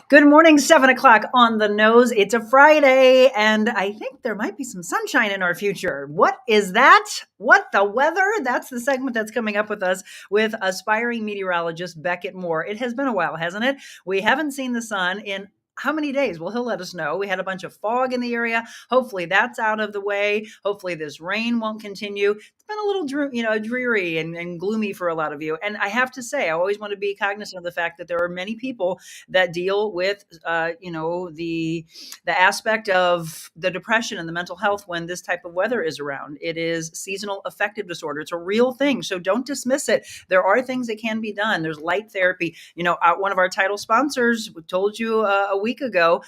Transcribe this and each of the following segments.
Good morning, 7 o'clock on the nose. It's a Friday, and I think there might be some sunshine in our future. What is that? What the weather? That's the segment that's coming up with us with aspiring meteorologist Beckett Moore. It has been a while, hasn't it? We haven't seen the sun in how many days? Well, he'll let us know. We had a bunch of fog in the area. Hopefully that's out of the way. Hopefully this rain won't continue. It's been a little dreary and gloomy for a lot of you. And I have to say, I always want to be cognizant of the fact that there are many people that deal with the aspect of the depression and the mental health when this type of weather is around. It is seasonal affective disorder. It's a real thing, so don't dismiss it. There are things that can be done. There's light therapy. One of our title sponsors told you a week ago,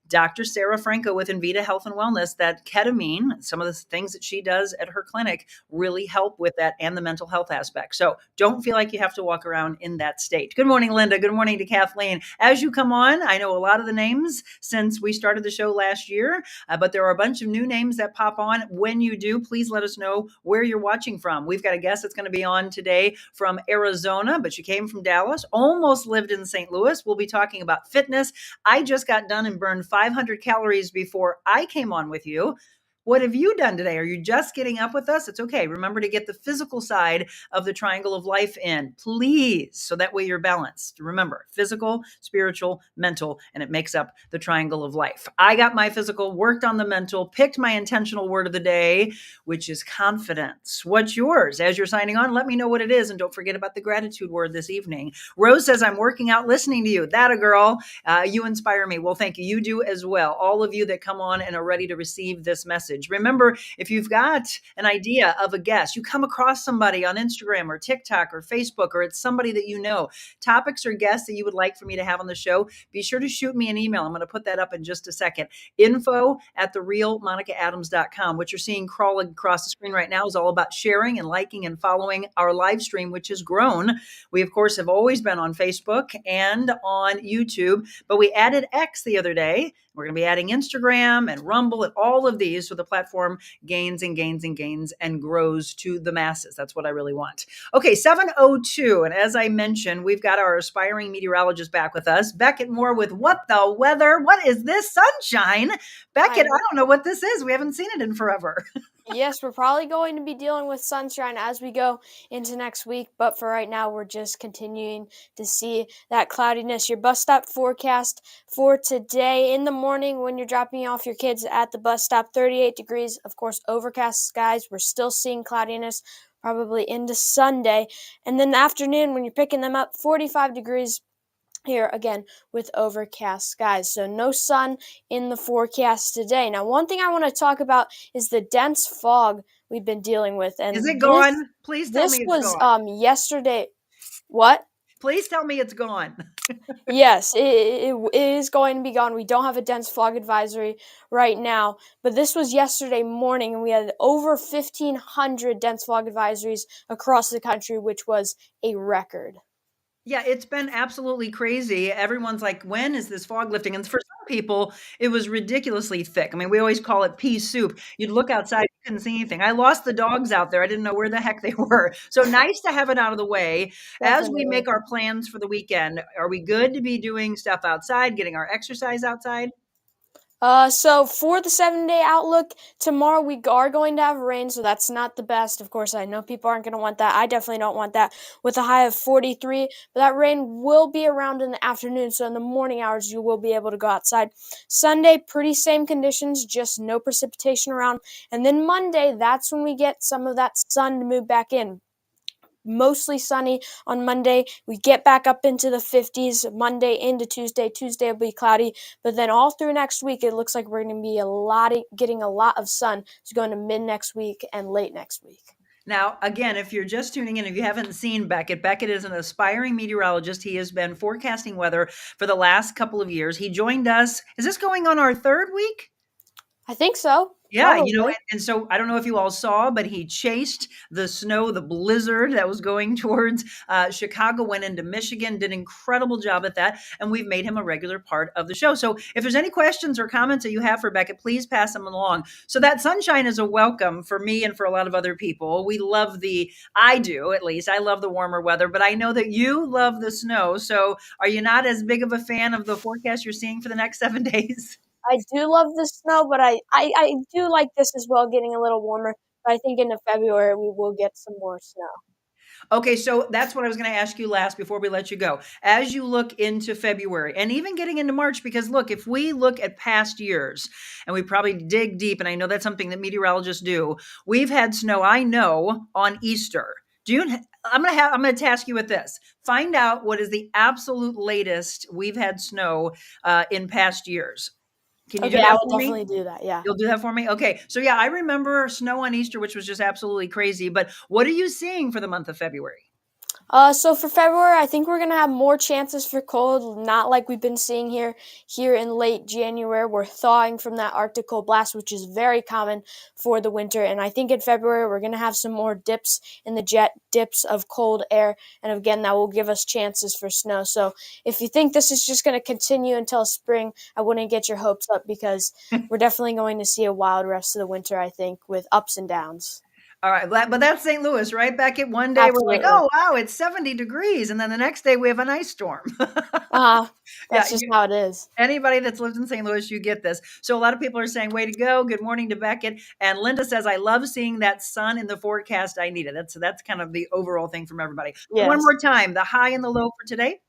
Dr. Sarah Franco with Invita Health and Wellness, that ketamine, some of the things that she does at her clinic really help with that and the mental health aspect. So don't feel like you have to walk around in that state. Good morning, Linda. Good morning to Kathleen. As you come on, I know a lot of the names since we started the show last year, but there are a bunch of new names that pop on. When you do, please let us know where you're watching from. We've got a guest that's going to be on today from Arizona, but she came from Dallas, almost lived in St. Louis. We'll be talking about fitness. I just got done and burned 500 calories before I came on with you. What have you done today? Are you just getting up with us? It's okay. Remember to get the physical side of the triangle of life in, please. So that way you're balanced. Remember, physical, spiritual, mental, and it makes up the triangle of life. I got my physical, worked on the mental, picked my intentional word of the day, which is confidence. What's yours? As you're signing on, let me know what it is. And don't forget about the gratitude word this evening. Rose says, I'm working out listening to you. That a girl. You inspire me. Well, thank you. You do as well. All of you that come on and are ready to receive this message. Remember, if you've got an idea of a guest, you come across somebody on Instagram or TikTok or Facebook, or it's somebody that you know, topics or guests that you would like for me to have on the show, be sure to shoot me an email. I'm going to put that up in just a second. info@TheRealMonicaAdams.com. What you're seeing crawling across the screen right now is all about sharing and liking and following our live stream, which has grown. We, of course, have always been on Facebook and on YouTube, but we added X the other day. We're going to be adding Instagram and Rumble and all of these so the platform gains and gains and gains and grows to the masses. That's what I really want. Okay, 7:02. And as I mentioned, we've got our aspiring meteorologist back with us, Beckett Moore with What the Weather? What is this sunshine? Beckett, I don't know what this is. We haven't seen it in forever. Yes, we're probably going to be dealing with sunshine as we go into next week, but for right now, we're just continuing to see that cloudiness. Your bus stop forecast for today in the morning when you're dropping off your kids at the bus stop, 38 degrees, of course, overcast skies. We're still seeing cloudiness probably into Sunday. And then the afternoon when you're picking them up, 45 degrees. Here again with overcast skies. So no sun in the forecast today. Now, one thing I want to talk about is the dense fog we've been dealing with. And is it gone? Please tell me it's gone. Yesterday. What? Please tell me it's gone. Yes, it is going to be gone. We don't have a dense fog advisory right now, but this was yesterday morning, and we had over 1,500 dense fog advisories across the country, which was a record. Yeah, it's been absolutely crazy. Everyone's like, when is this fog lifting? And for some people, it was ridiculously thick. I mean, we always call it pea soup. You'd look outside, you couldn't see anything. I lost the dogs out there. I didn't know where the heck they were. So nice to have it out of the way. As we make our plans for the weekend, are we good to be doing stuff outside, getting our exercise outside? So for the 7-day outlook, tomorrow we are going to have rain, so that's not the best. Of course, I know people aren't going to want that. I definitely don't want that with a high of 43, but that rain will be around in the afternoon, so in the morning hours you will be able to go outside. Sunday, pretty same conditions, just no precipitation around. And then Monday, that's when we get some of that sun to move back in. Mostly sunny on Monday. We get back up into the 50s Monday into Tuesday. Tuesday will be cloudy, but then all through next week, it looks like we're going to be getting a lot of sun. It's going to mid next week and late next week. Now, again, if you're just tuning in, if you haven't seen Beckett, Beckett is an aspiring meteorologist. He has been forecasting weather for the last couple of years. He joined us. Is this going on our third week? I think so. Yeah, Probably. and so I don't know if you all saw, but he chased the snow, the blizzard that was going towards Chicago, went into Michigan, did an incredible job at that, and we've made him a regular part of the show. So if there's any questions or comments that you have for Beckett, please pass them along. So that sunshine is a welcome for me and for a lot of other people. We love I do at least, I love the warmer weather, but I know that you love the snow. So are you not as big of a fan of the forecast you're seeing for the next 7 days? I do love the snow, but I do like this as well, getting a little warmer. But I think in the February we will get some more snow. Okay, so that's what I was going to ask you last before we let you go. As you look into February and even getting into March, because look, if we look at past years and we probably dig deep, and I know that's something that meteorologists do, we've had snow, I know, on Easter. I'm going to task you with this. Find out what is the absolute latest we've had snow in past years. Can you do Okay, I that will for me? definitely do that. Yeah. You'll do that for me? Okay. So yeah, I remember snow on Easter, which was just absolutely crazy. But what are you seeing for the month of February? So for February, I think we're gonna have more chances for cold, not like we've been seeing here in late January. We're thawing from that Arctic cold blast, which is very common for the winter. And I think in February we're gonna have some more dips in the jet dips of cold air, and again that will give us chances for snow. So if you think this is just gonna continue until spring, I wouldn't get your hopes up because we're definitely going to see a wild rest of the winter. I think with ups and downs. All right, but that's St. Louis, right? Back at one day, we're like, Absolutely. oh, wow, it's 70 degrees. And then the next day, we have an ice storm. Yeah, That's just how it is. anybody that's lived in St. Louis, you get this. So a lot of people are saying, way to go. Good morning to Beckett. And Linda says, I love seeing that sun in the forecast. I need it. That's kind of the overall thing from everybody. One Yes. more time, the high and the low for today.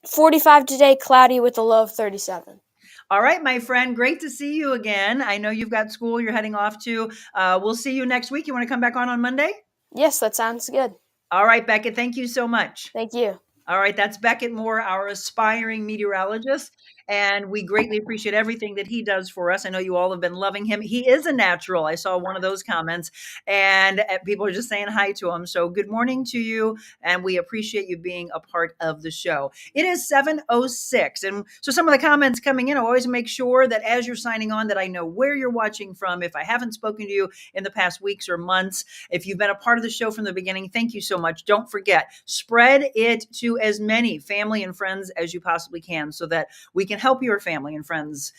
45 today, cloudy with a low of 37. All right, my friend, great to see you again. I know you've got school you're heading off to. We'll see you next week. You want to come back on Monday? Yes, that sounds good. All right, Beckett, thank you so much. Thank you. All right, that's Beckett Moore, our aspiring meteorologist, and we greatly appreciate everything that he does for us. I know you all have been loving him. He is a natural. I saw one of those comments, and people are just saying hi to him. So good morning to you, and we appreciate you being a part of the show. It is 7:06, and so some of the comments coming in, I always make sure that as you're signing on that I know where you're watching from. If I haven't spoken to you in the past weeks or months, if you've been a part of the show from the beginning, thank you so much. Don't forget, spread it to as many family and friends as you possibly can so that we can help your family and friends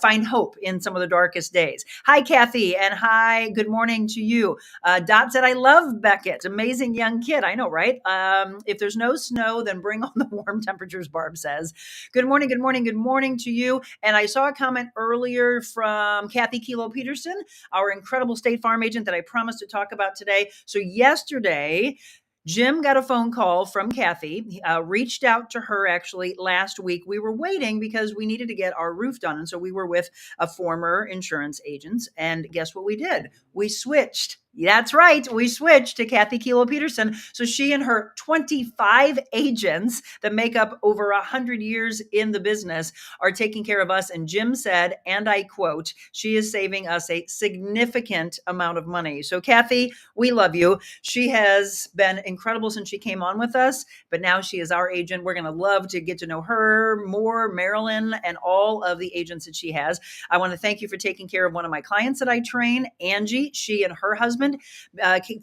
find hope in some of the darkest days. Hi, Kathy, and hi, good morning to you. Dot said, I love Beckett. Amazing young kid. I know, right? If there's no snow, then bring on the warm temperatures, Barb says. Good morning, good morning, good morning to you. And I saw a comment earlier from Kathy Kilo Peterson, our incredible State Farm agent that I promised to talk about today. So yesterday, Jim got a phone call from Kathy, he, reached out to her actually last week. We were waiting because we needed to get our roof done. And so we were with a former insurance agent. And guess what we did? We switched. That's right. We switched to Kathy Kilo Peterson. So she and her 25 agents that make up over 100 years in the business are taking care of us. And Jim said, and I quote, she is saving us a significant amount of money. So Kathy, we love you. She has been incredible since she came on with us, but now she is our agent. We're going to love to get to know her more, Marilyn, and all of the agents that she has. I want to thank you for taking care of one of my clients that I train, Angie. She and her husband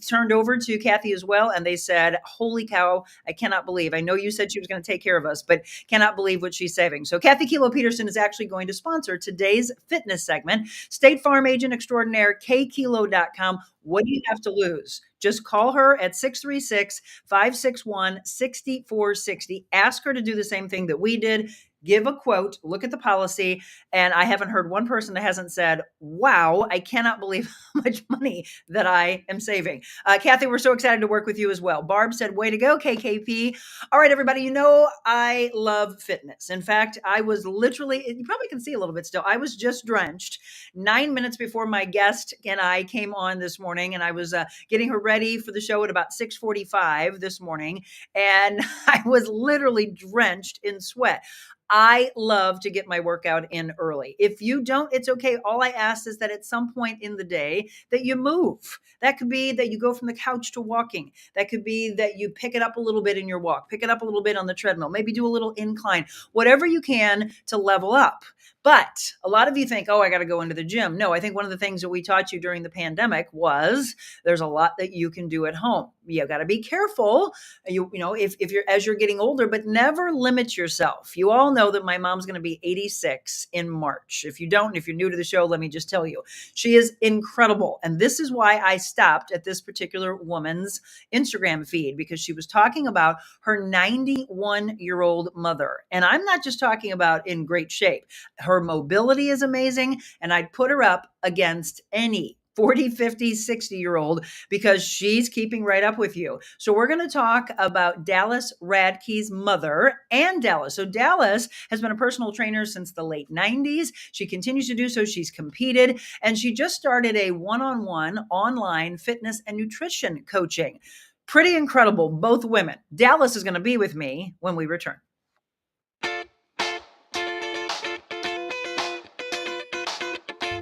turned over to Kathy as well, and they said, holy cow, I cannot believe. I know you said she was going to take care of us, but cannot believe what she's saving. So Kathy Kilo Peterson is actually going to sponsor today's fitness segment. State Farm Agent Extraordinaire, kkilo.com. What do you have to lose? Just call her at 636-561-6460. Ask her to do the same thing that we did. Give a quote, look at the policy, and I haven't heard one person that hasn't said, wow, I cannot believe how much money that I am saving. Kathy, we're so excited to work with you as well. Barb said, way to go, KKP. All right, everybody, you know I love fitness. In fact, I was literally, you probably can see a little bit still, I was just drenched 9 minutes before my guest and I came on this morning, and I was getting her ready for the show at about 6:45 this morning, and I was literally drenched in sweat. I love to get my workout in early. If you don't, it's okay. All I ask is that at some point in the day that you move. That could be that you go from the couch to walking. That could be that you pick it up a little bit in your walk, pick it up a little bit on the treadmill, maybe do a little incline, whatever you can to level up. But a lot of you think, oh, I got to go into the gym. No, I think one of the things that we taught you during the pandemic was there's a lot that you can do at home. You got to be careful. You know, if you're as you're getting older, but never limit yourself. You all know that my mom's going to be 86 in March. If you don't, if you're new to the show, let me just tell you, she is incredible. And this is why I stopped at this particular woman's Instagram feed, because she was talking about her 91-year-old mother. And I'm not just talking about in great shape. Her mobility is amazing. And I'd put her up against any 40, 50, 60-year-old because she's keeping right up with you. So we're going to talk about Dalyce Radtke's mother and Dalyce. So Dalyce has been a personal trainer since the late 90s. She continues to do so. She's competed, and she just started a one-on-one online fitness and nutrition coaching. Pretty incredible, both women. Dalyce is going to be with me when we return.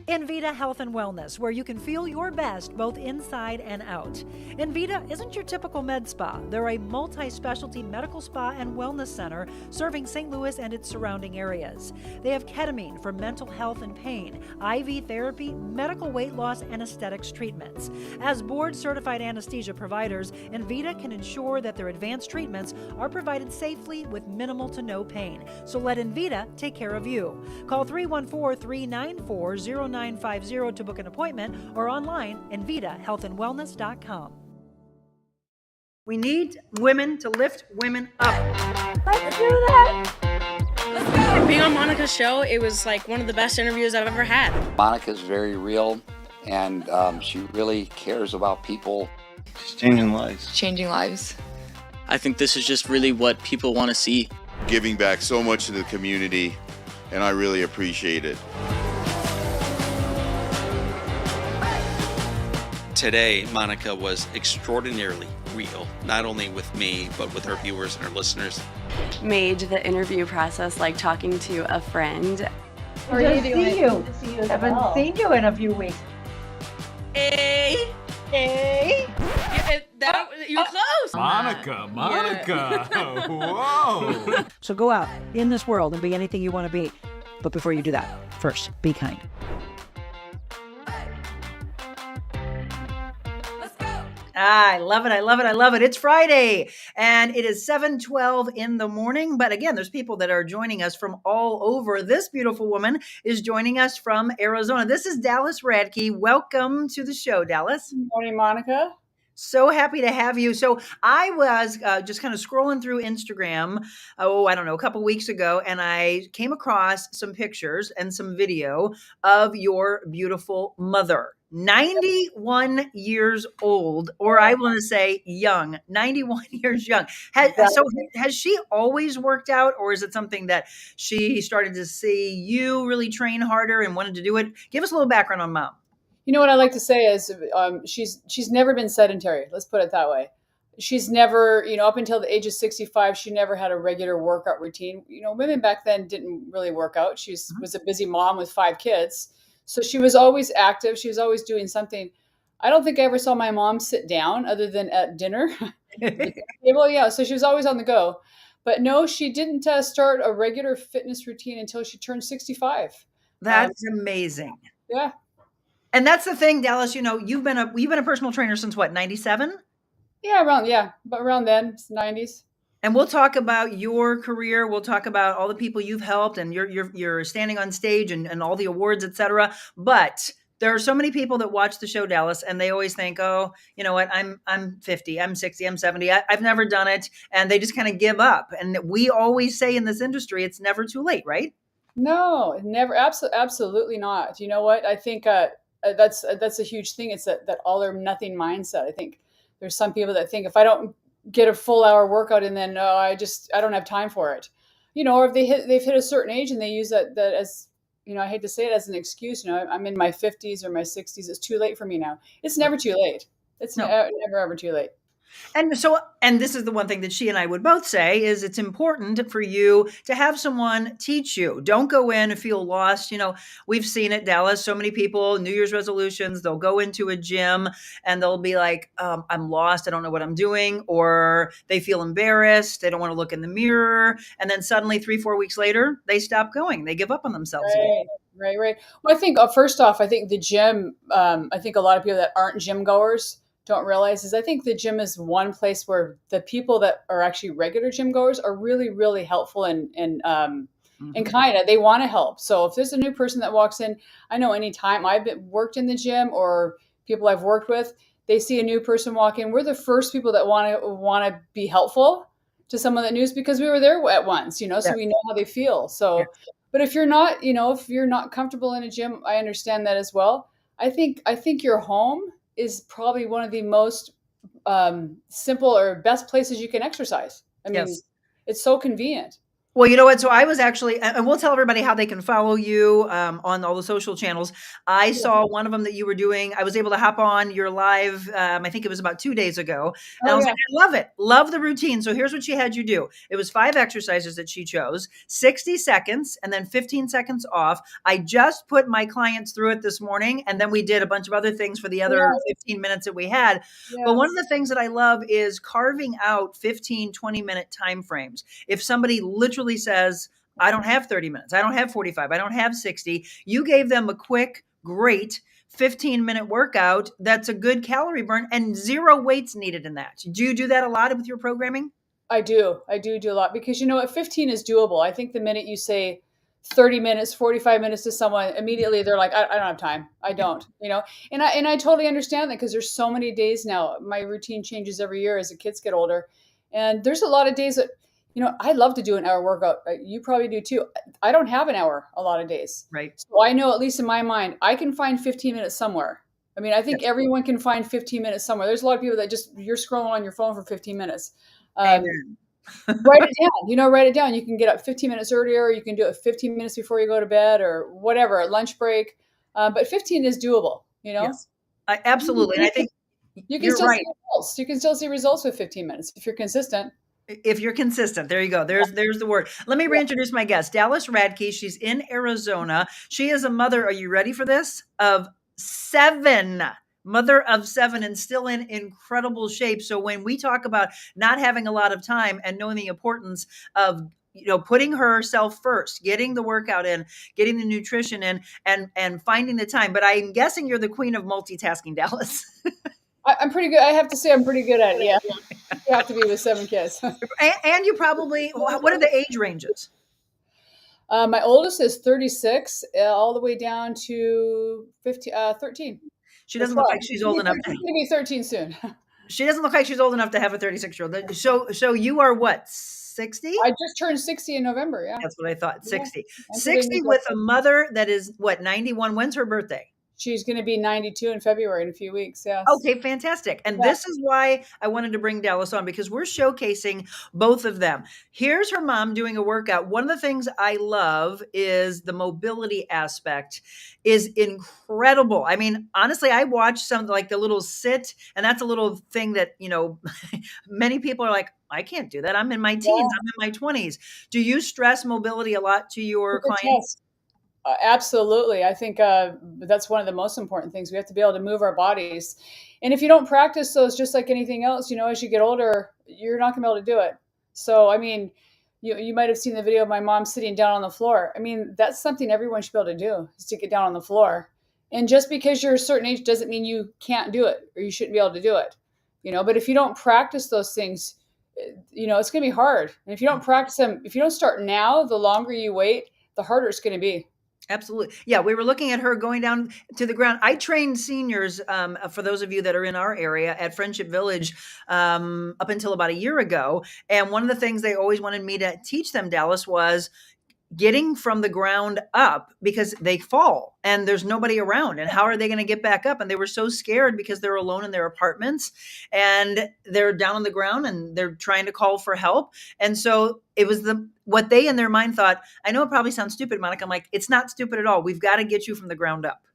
Envita Health and Wellness, where you can feel your best both inside and out. Envita isn't your typical med spa. They're a multi-specialty medical spa and wellness center serving St. Louis and its surrounding areas. They have ketamine for mental health and pain, IV therapy, medical weight loss, and aesthetics treatments. As board-certified anesthesia providers, Envita can ensure that their advanced treatments are provided safely with minimal to no pain. So let Envita take care of you. Call 314-394-0950 to book an appointment or online envitahealthandwellness.com. We need women to lift women up. Let's do that. Let's go. Being on Monica's show, it was like one of the best interviews I've ever had. Monica's very real, and she really cares about people. She's changing lives. Changing lives. I think this is just really what people want to see. Giving back so much to the community, and I really appreciate it. Today, Monica was extraordinarily real, not only with me, but with her viewers and her listeners. Made the interview process like talking to a friend. How are you doing? Good to see you. Haven't seen you in a few weeks. Hey. You're close. Monica. Whoa. So go out in this world and be anything you want to be. But before you do that, first, be kind. I love it. I love it. I love it. It's Friday and it is 7:12 in the morning. But again, there's people that are joining us from all over. This beautiful woman is joining us from Arizona. This is Dalyce Radtke. Welcome to the show, Dalyce. Good morning, Monica. So happy to have you. So I was just kind of scrolling through Instagram, I don't know, a couple weeks ago, and I came across some pictures and some video of your beautiful mother. 91 years old, or I want to say young, 91 years young. So has she always worked out, or is it something that she started to see you really train harder and wanted to do it? Give us a little background on Mom. You know what I like to say is she's never been sedentary. Let's put it that way. She's never, up until the age of 65, she never had a regular workout routine. Women back then didn't really work out. She was a busy mom with 5 kids. So she was always active. She was always doing something. I don't think I ever saw my mom sit down other than at dinner. Well, yeah. So she was always on the go. But no, she didn't start a regular fitness routine until she turned 65. That's amazing. Yeah. And that's the thing, Dalyce, you've been a personal trainer since what, 97? Yeah, but around then, it's 90s. And we'll talk about your career. We'll talk about all the people you've helped and you're standing on stage and all the awards, et cetera. But there are so many people that watch the show, Dalyce, and they always think, oh, you know what? I'm 50, I'm 60, I'm 70. I've never done it. And they just kind of give up. And we always say in this industry, it's never too late, right? No, never. Absolutely not. You know what? I think that's a huge thing. It's that all or nothing mindset. I think there's some people that think if I don't get a full hour workout and then I don't have time for it, or if they've hit a certain age and they use that as, I hate to say it, as an excuse. I'm in my 50s or my 60s. It's too late for me now. It's never too late. It's never ever too late. And this is the one thing that she and I would both say is it's important for you to have someone teach you. Don't go in and feel lost. We've seen it, Dallas, so many people, New Year's resolutions, they'll go into a gym and they'll be like, I'm lost. I don't know what I'm doing. Or they feel embarrassed. They don't want to look in the mirror. And then suddenly 3-4 weeks later, they stop going. They give up on themselves. Right. Well, I think first off, I think the gym, I think a lot of people that aren't gym goers don't realize is I think the gym is one place where the people that are actually regular gym goers are really, really helpful and kind of, they want to help. So if there's a new person that walks in, I know anytime I've worked in the gym or people I've worked with, they see a new person walk in. We're the first people that want to be helpful to someone that knows because we were there at once, so we know how they feel. So, but if you're not, if you're not comfortable in a gym, I understand that as well. I think your home is probably one of the most simple or best places you can exercise. I mean, it's so convenient. Well, you know what? So I was actually, and we'll tell everybody how they can follow you on all the social channels. I saw one of them that you were doing. I was able to hop on your live. I think it was about 2 days ago. And I was like, I love it. Love the routine. So here's what she had you do. It was 5 exercises that she chose, 60 seconds, and then 15 seconds off. I just put my clients through it this morning. And then we did a bunch of other things for the other 15 minutes that we had. But one of the things that I love is carving out 15, 20-minute time frames. If somebody literally says, I don't have 30 minutes, I don't have 45, I don't have 60, you gave them a quick, great 15-minute workout that's a good calorie burn and 0 weights needed in that. Do you do that a lot with your programming? I do a lot because at 15 is doable. I think the minute you say 30 minutes, 45 minutes to someone, immediately they're like, I don't have time. I don't, and I totally understand that because there's so many days now. My routine changes every year as the kids get older. And there's a lot of days that, I love to do an hour workout. You probably do too. I don't have an hour a lot of days. Right. So I know, at least in my mind, I can find 15 minutes somewhere. I mean, I think everyone can find 15 minutes somewhere. There's a lot of people that you're scrolling on your phone for 15 minutes. Write it down, write it down. You can get up 15 minutes earlier. You can do it 15 minutes before you go to bed or whatever, a lunch break. But 15 is doable, Yes, absolutely. And I think you can still see results. You can still see results with 15 minutes if you're consistent. If you're consistent, there you go. There's the word. Let me reintroduce my guest, Dalyce Radtke. She's in Arizona. She is a mother. Are you ready for this? Of 7. Mother of 7 and still in incredible shape. So when we talk about not having a lot of time and knowing the importance of putting herself first, getting the workout in, getting the nutrition in, and finding the time. But I'm guessing you're the queen of multitasking, Dalyce. I'm pretty good. I have to say I'm pretty good at it. Yeah. You have to be with 7 kids. And you probably, what are the age ranges? My oldest is 36, all the way down to 13. She doesn't look like she's old enough. She's going to be 13 soon. She doesn't look like she's old enough to have a 36-year-old. So you are what, 60? I just turned 60 in November. Yeah. That's what I thought. 60. 60 with a mother that is what, 91? When's her birthday? She's going to be 92 in February in a few weeks. Yes. Okay, fantastic. And this is why I wanted to bring Dalyce on, because we're showcasing both of them. Here's her mom doing a workout. One of the things I love is the mobility aspect is incredible. I mean, honestly, I watched some like the little sit, and that's a little thing that, many people are like, I can't do that. I'm in my teens. I'm in my 20s. Do you stress mobility a lot to your clients? Absolutely. I think that's one of the most important things. We have to be able to move our bodies. And if you don't practice those, just like anything else, as you get older, you're not going to be able to do it. So, I mean, you might have seen the video of my mom sitting down on the floor. I mean, that's something everyone should be able to do, is to get down on the floor. And just because you're a certain age doesn't mean you can't do it or you shouldn't be able to do it. But if you don't practice those things, it's going to be hard. And if you don't practice them, if you don't start now, the longer you wait, the harder it's going to be. Absolutely. Yeah, we were looking at her going down to the ground. I trained seniors, for those of you that are in our area, at Friendship Village up until about a year ago. And one of the things they always wanted me to teach them, Dalyce, was getting from the ground up, because they fall and there's nobody around. And how are they going to get back up? And they were so scared because they're alone in their apartments and they're down on the ground and they're trying to call for help. And so it was what they in their mind thought. I know it probably sounds stupid, Monica. I'm like, it's not stupid at all. We've got to get you from the ground up.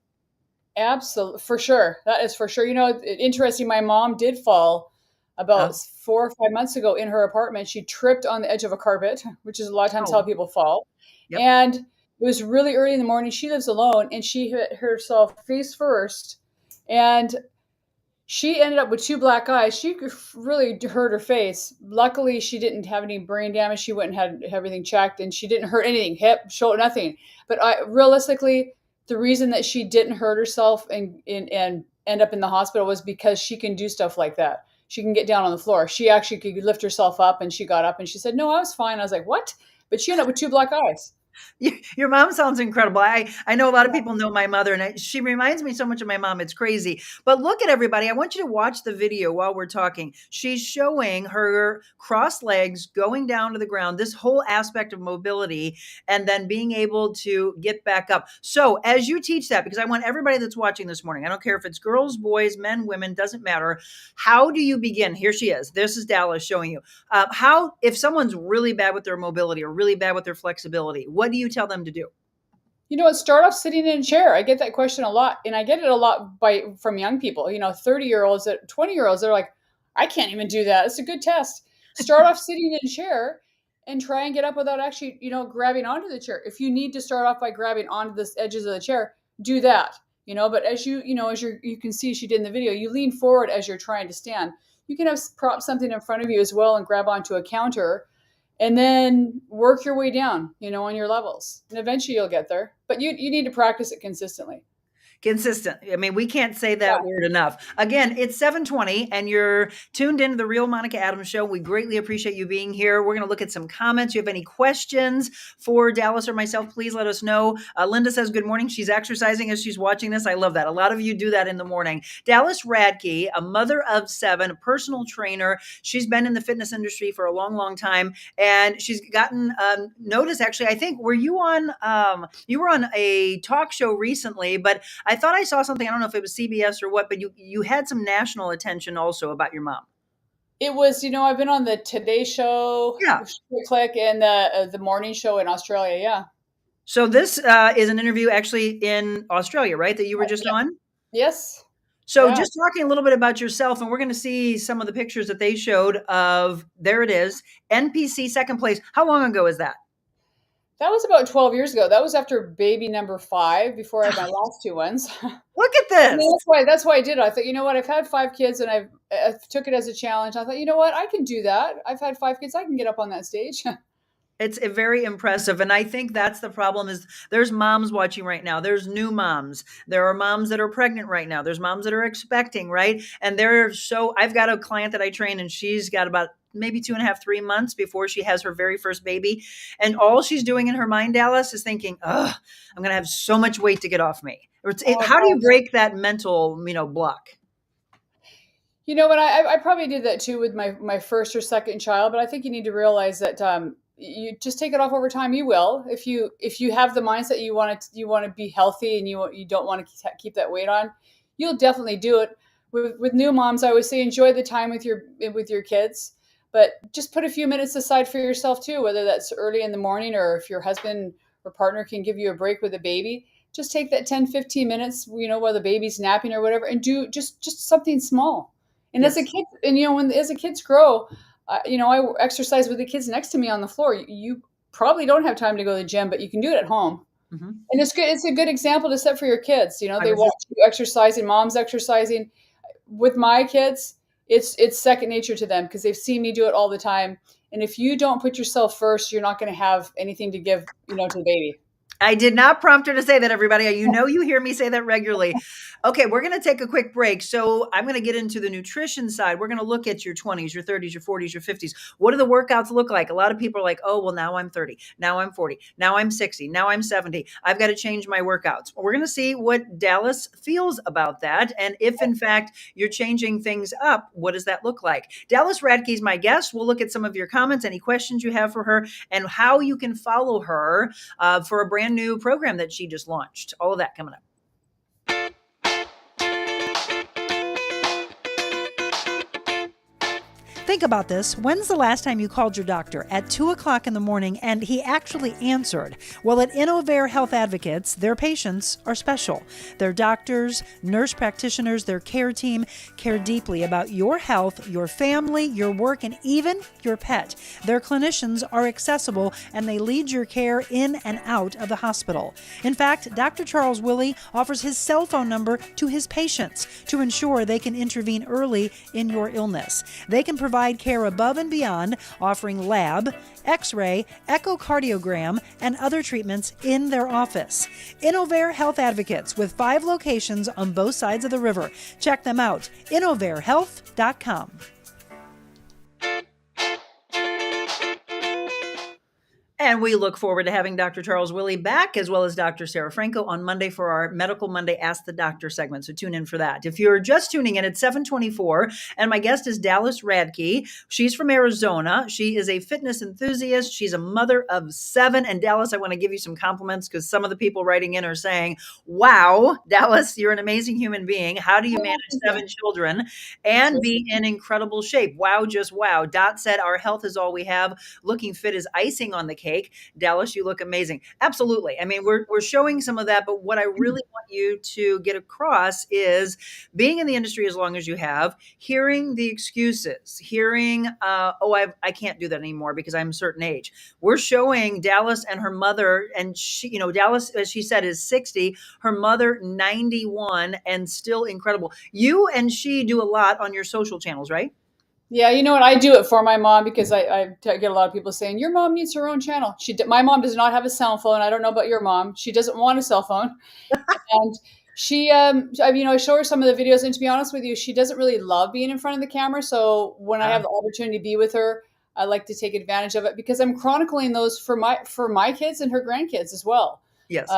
Absolutely. For sure. That is for sure. Interesting. My mom did fall about 4 or 5 months ago in her apartment. She tripped on the edge of a carpet, which is a lot of times how people fall. Yep. And it was really early in the morning. She lives alone, and she hit herself face first. And she ended up with 2 black eyes. She really hurt her face. Luckily, she didn't have any brain damage. She went and had everything checked, and she didn't hurt anything, hip, shoulder, nothing. But realistically, the reason that she didn't hurt herself and end up in the hospital was because she can do stuff like that. She can get down on the floor. She actually could lift herself up, and she got up, and she said, "No, I was fine." I was like, "What?" But she ended up with 2 black eyes. Your mom sounds incredible. I know a lot of people know my mother, and she reminds me so much of my mom. It's crazy. But look at everybody. I want you to watch the video while we're talking. She's showing her crossed legs going down to the ground, this whole aspect of mobility, and then being able to get back up. So as you teach that, because I want everybody that's watching this morning, I don't care if it's girls, boys, men, women, doesn't matter. How do you begin? Here she is. This is Dalyce showing you how, if someone's really bad with their mobility or really bad with their flexibility, what do you tell them to do? You know what? Start off sitting in a chair. I get that question a lot, and I get it a lot from young people. 30-year-olds, 20-year-olds. They're like, "I can't even do that." It's a good test. Start off sitting in a chair and try and get up without actually, grabbing onto the chair. If you need to start off by grabbing onto the edges of the chair, do that. But as you can see, she did in the video, you lean forward as you're trying to stand. You can have prop something in front of you as well and grab onto a counter. And then work your way down, on your levels. And eventually you'll get there. But you need to practice it consistently. Consistent. I mean, we can't say that word enough. Again, it's 7:20 and you're tuned into the Real Monica Adams Show. We greatly appreciate you being here. We're going to look at some comments. You have any questions for Dalyce or myself, please let us know. Linda says, good morning. She's exercising as she's watching this. I love that. A lot of you do that in the morning. Dalyce Radtke, a mother of 7, a personal trainer. She's been in the fitness industry for a long, long time. And she's gotten notice, actually, I think, were you on a talk show recently, but I thought I saw something, I don't know if it was CBS or what, but you had some national attention also about your mom. It was, I've been on the Today Show, Click, and the morning show in Australia, yeah. So this is an interview actually in Australia, right, that you were just on? Yes. So just talking a little bit about yourself, and we're going to see some of the pictures that they showed of, there it is, NPC second place. How long ago is that? That was about 12 years ago. That was after baby number 5, before I had my last 2 ones. Look at this. I mean, that's why I did it. I thought, you know what? I've had 5 kids, and I took it as a challenge. I thought, you know what? I can do that. I've had 5 kids. I can get up on that stage. It's very impressive. And I think that's the problem is there's moms watching right now. There's new moms. There are moms that are pregnant right now. There's moms that are expecting, right? And I've got a client that I train, and she's got about maybe 2.5, 3 months before she has her very first baby. And all she's doing in her mind, Dalyce, is thinking, I'm going to have so much weight to get off me. How do you break that mental, block? You know what? I probably did that too with my first or second child, but I think you need to realize that you just take it off over time. You will, if you have the mindset you want to be healthy and you don't want to keep that weight on, you'll definitely do it. With new moms, I always say enjoy the time with your kids, but just put a few minutes aside for yourself too, whether that's early in the morning or if your husband or partner can give you a break with a baby. Just take that 10-15 minutes, while the baby's napping or whatever, and do just something small. And yes. As a kid, and as the kids grow, I exercise with the kids next to me on the floor. You probably don't have time to go to the gym, but you can do it at home. Mm-hmm. And it's good. It's a good example to set for your kids. They watch you exercising, mom's exercising. With my kids, it's second nature to them because they've seen me do it all the time. And if you don't put yourself first, you're not going to have anything to give, to the baby. I did not prompt her to say that, everybody. You hear me say that regularly. Okay, we're going to take a quick break. So I'm going to get into the nutrition side. We're going to look at your 20s, your 30s, your 40s, your 50s. What do the workouts look like? A lot of people are like, oh, well, now I'm 30. Now I'm 40. Now I'm 60. Now I'm 70. I've got to change my workouts. We're going to see what Dalyce feels about that. And if, in fact, you're changing things up, what does that look like? Dalyce Radtke is my guest. We'll look at some of your comments, any questions you have for her, and how you can follow her for a brand new program that she just launched. All of that coming up. Think about this. When's the last time you called your doctor at 2 o'clock in the morning and he actually answered? Well, at Innovare Health Advocates, their patients are special. Their doctors, nurse practitioners, their care team care deeply about your health, your family, your work, and even your pet. Their clinicians are accessible and they lead your care in and out of the hospital. In fact, Dr. Charles Willie offers his cell phone number to his patients to ensure they can intervene early in your illness. They can provide care above and beyond, offering lab, x-ray, echocardiogram, and other treatments in their office. Innovare Health Advocates with 5 locations on both sides of the river. Check them out, innovarehealth.com. And we look forward to having Dr. Charles Willie back, as well as Dr. Sarah Franco on Monday for our Medical Monday Ask the Doctor segment. So tune in for that. If you're just tuning in, it's 7:24, and my guest is Dalyce Radtke. She's from Arizona. She is a fitness enthusiast. She's a mother of 7. And Dalyce, I want to give you some compliments because some of the people writing in are saying, wow, Dalyce, you're an amazing human being. How do you manage 7 children and be in incredible shape? Wow, just wow. Dot said, our health is all we have. Looking fit is icing on the cake. Dalyce, you look amazing. Absolutely. I mean, we're showing some of that, but what I really want you to get across is being in the industry as long as you have, hearing the excuses, hearing, I can't do that anymore because I'm a certain age. We're showing Dalyce and her mother, and she, Dalyce, as she said, is 60, her mother 91, and still incredible. You and she do a lot on your social channels, right? Yeah, you know what? I do it for my mom because I get a lot of people saying, your mom needs her own channel. My mom does not have a cell phone. I don't know about your mom. She doesn't want a cell phone. And she, I show her some of the videos. And to be honest with you, she doesn't really love being in front of the camera. So when I have the opportunity to be with her, I like to take advantage of it because I'm chronicling those for my kids and her grandkids as well. Yes.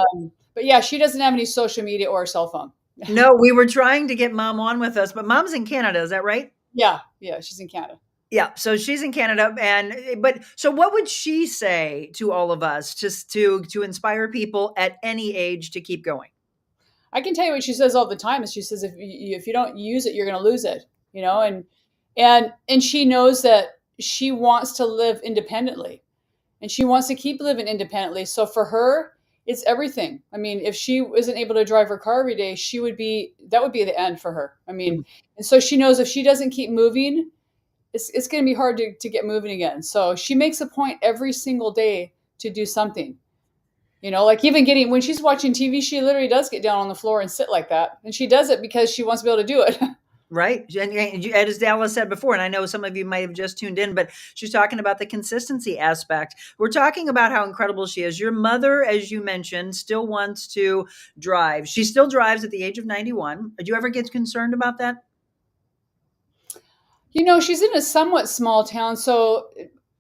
But yeah, she doesn't have any social media or a cell phone. No, we were trying to get mom on with us, but mom's in Canada. Is that right? Yeah, she's in Canada. Yeah, so she's in Canada, so what would she say to all of us just to inspire people at any age to keep going? I can tell you what she says all the time. Is she says if you don't use it, you're going to lose it. And she knows that she wants to live independently, and she wants to keep living independently. So for her, it's everything. I mean, if she isn't able to drive her car every day, that would be the end for her. I mean, and so she knows if she doesn't keep moving, it's going to be hard to get moving again. So she makes a point every single day to do something. Like even when she's watching TV, she literally does get down on the floor and sit like that. And she does it because she wants to be able to do it. Right. And as Dalyce said before, and I know some of you might have just tuned in, but she's talking about the consistency aspect. We're talking about how incredible she is. Your mother, as you mentioned, still wants to drive. She still drives at the age of 91. Did you ever get concerned about that? She's in a somewhat small town, so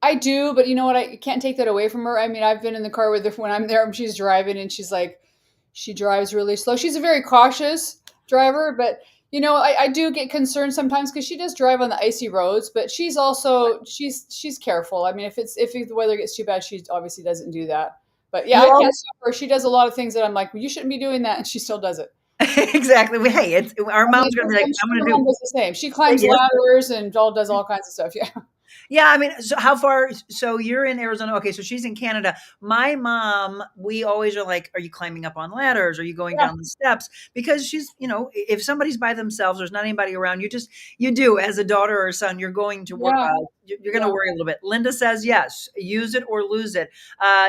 I do, but you know what? I can't take that away from her. I mean, I've been in the car with her when I'm there and she's driving, and she drives really slow. She's a very cautious driver, but I do get concerned sometimes because she does drive on the icy roads, but she's also, she's careful. I mean, if the weather gets too bad, she obviously doesn't do that. But yeah, I can't stop her. She does a lot of things that I'm like, well, you shouldn't be doing that. And she still does it. Exactly. Hey, our mom's going to be like, I'm going to do the same. She climbs ladders and does all kinds of stuff. Yeah. Yeah, I mean, so how far? So you're in Arizona. Okay, so she's in Canada. My mom, we always are like, are you climbing up on ladders? Are you going down the steps? Because she's, if somebody's by themselves, there's not anybody around, you do as a daughter or son, you're going to work. You're going to worry a little bit. Linda says, yes, use it or lose it.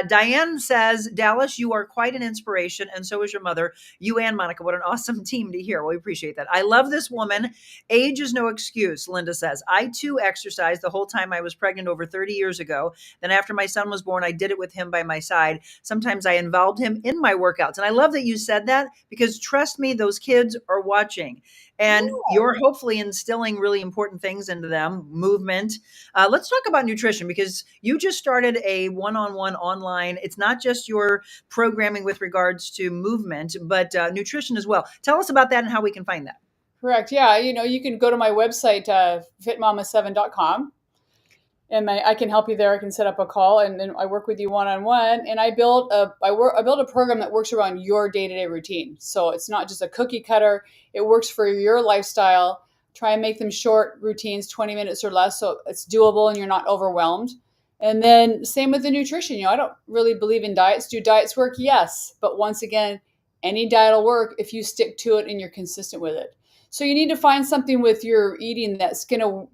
Diane says, Dalyce, you are quite an inspiration. And so is your mother. You and Monica, what an awesome team to hear. Well, we appreciate that. I love this woman. Age is no excuse, Linda says. I too exercised the whole time I was pregnant over 30 years ago. Then after my son was born, I did it with him by my side. Sometimes I involved him in my workouts. And I love that you said that because trust me, those kids are watching. And you're hopefully instilling really important things into them, movement. Let's talk about nutrition because you just started a one-on-one online. It's not just your programming with regards to movement, but nutrition as well. Tell us about that and how we can find that. Correct. Yeah. You can go to my website, fitmama7.com. And I can help you there. I can set up a call, and then I work with you one-on-one. And I build a program that works around your day-to-day routine. So it's not just a cookie cutter. It works for your lifestyle. Try and make them short routines, 20 minutes or less, so it's doable and you're not overwhelmed. And then same with the nutrition. I don't really believe in diets. Do diets work? Yes. But once again, any diet will work if you stick to it and you're consistent with it. So you need to find something with your eating that's gonna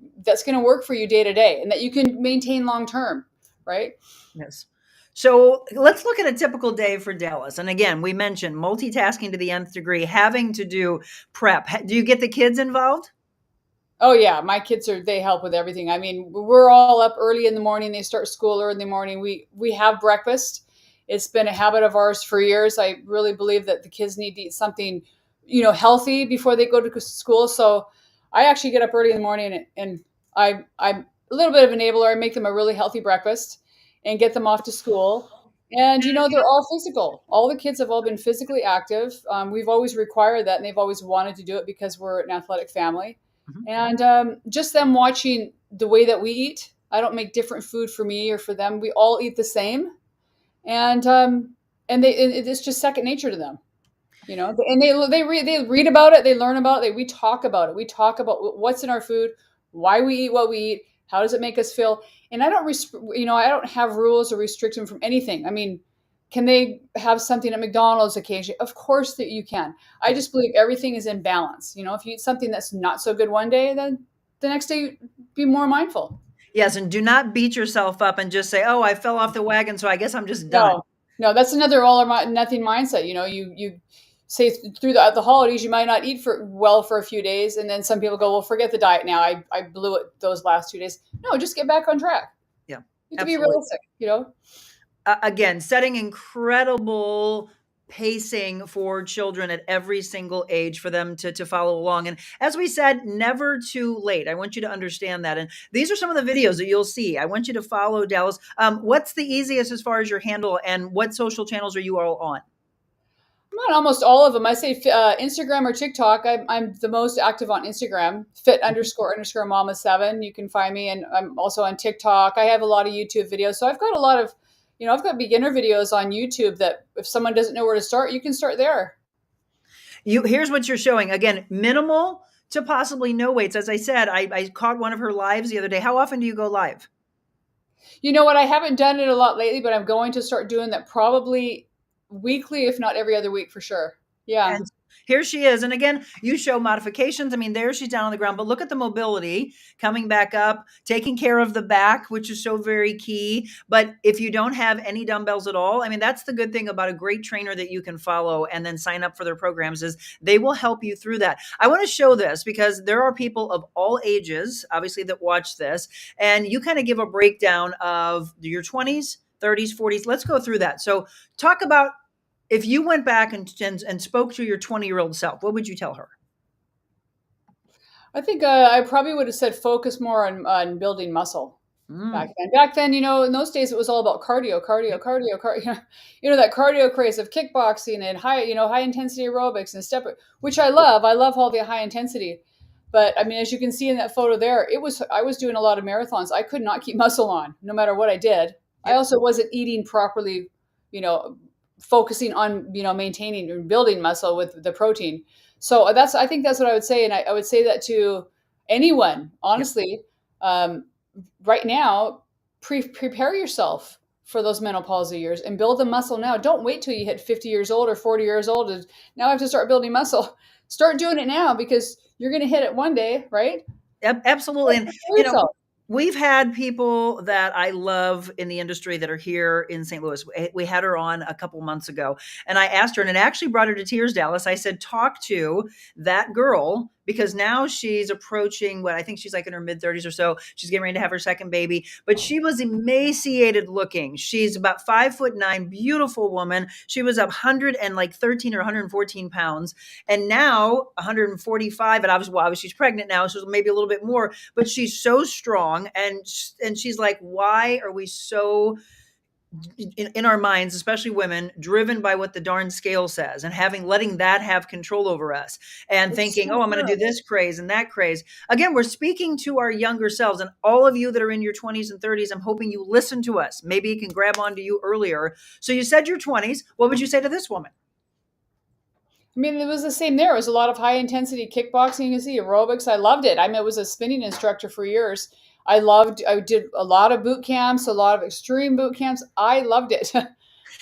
work for you day to day and that you can maintain long term, right? Yes. So let's look at a typical day for Dalyce. And again, we mentioned multitasking to the nth degree, having to do prep. Do you get the kids involved? Oh yeah, my kids they help with everything. I mean, we're all up early in the morning. They start school early in the morning. We have breakfast. It's been a habit of ours for years. I really believe that the kids need to eat something, healthy before they go to school. So I actually get up early in the morning and I'm a little bit of an enabler. I make them a really healthy breakfast and get them off to school. And they're all physical. All the kids have all been physically active. We've always required that, and they've always wanted to do it because we're an athletic family. And just them watching the way that we eat. I don't make different food for me or for them. We all eat the same, and it's just second nature to them, And they read about it, they learn about it, we talk about it. We talk about what's in our food, why we eat what we eat, how does it make us feel. And I don't have rules or restrict them from anything. I mean, can they have something at McDonald's occasionally? Of course that you can. I just believe everything is in balance. If you eat something that's not so good one day, then the next day be more mindful. Yes, and do not beat yourself up and just say, "Oh, I fell off the wagon, so I guess I'm just done." No, that's another all or nothing mindset. You say through the holidays you might not eat for a few days, and then some people go, "Well, forget the diet now. I blew it those last 2 days." No, just get back on track. Yeah, you have to be realistic. Again, setting incredible pacing for children at every single age for them to follow along. And as we said, never too late. I want you to understand that. And these are some of the videos that you'll see. I want you to follow Dalyce. What's the easiest as far as your handle, and what social channels are you all on? I'm on almost all of them. I say Instagram or TikTok. I'm the most active on Instagram, fit__mama7. You can find me. And I'm also on TikTok. I have a lot of YouTube videos. So I've got a lot of, I've got beginner videos on YouTube that if someone doesn't know where to start, you can start there. Here's what you're showing. Again, minimal to possibly no weights. As I said, I caught one of her lives the other day. How often do you go live? You know what? I haven't done it a lot lately, but I'm going to start doing that probably weekly, if not every other week for sure. Yeah. And here she is. And again, you show modifications. I mean, there she's down on the ground, but look at the mobility coming back up, taking care of the back, which is so very key. But if you don't have any dumbbells at all, I mean, that's the good thing about a great trainer that you can follow and then sign up for their programs is they will help you through that. I want to show this because there are people of all ages, obviously, that watch this, and you kind of give a breakdown of your 20s, 30s, 40s. Let's go through that. So talk about if you went back and spoke to your 20-year-old self, what would you tell her? I think I probably would have said focus more on building muscle back then. Back then, in those days, it was all about cardio. That cardio craze of kickboxing and high intensity aerobics and step, which I love. I love all the high intensity. But I mean, as you can see in that photo there, I was doing a lot of marathons. I could not keep muscle on no matter what I did. I also wasn't eating properly, focusing on, maintaining and building muscle with the protein. So I think that's what I would say. And I would say that to anyone, honestly, right now, prepare yourself for those menopausal years and build the muscle now. Don't wait till you hit 50 years old or 40 years old. And now I have to start building muscle. Start doing it now because you're going to hit it one day, right? Absolutely. And, we've had people that I love in the industry that are here in St. Louis. We had her on a couple months ago, and I asked her, and it actually brought her to tears, Dalyce. I said, talk to that girl, because now she's approaching what I think she's like in her mid-30s or so. She's getting ready to have her second baby, but she was emaciated looking. She's about 5'9", beautiful woman. She was up 113 or 114 pounds, and now 145. And obviously she's pregnant now, so maybe a little bit more. But she's so strong, and she's like, why are we so in our minds, especially women, driven by what the darn scale says and letting that have control over us and thinking, oh, I'm going to do this craze and that craze. Again, we're speaking to our younger selves, and all of you that are in your 20s and 30s, I'm hoping you listen to us. Maybe it can grab onto you earlier. So you said your 20s. What would you say to this woman? I mean, it was the same there. It was a lot of high intensity kickboxing. You can see aerobics. I loved it. I mean, I was a spinning instructor for years. I did a lot of boot camps, a lot of extreme boot camps. I loved it.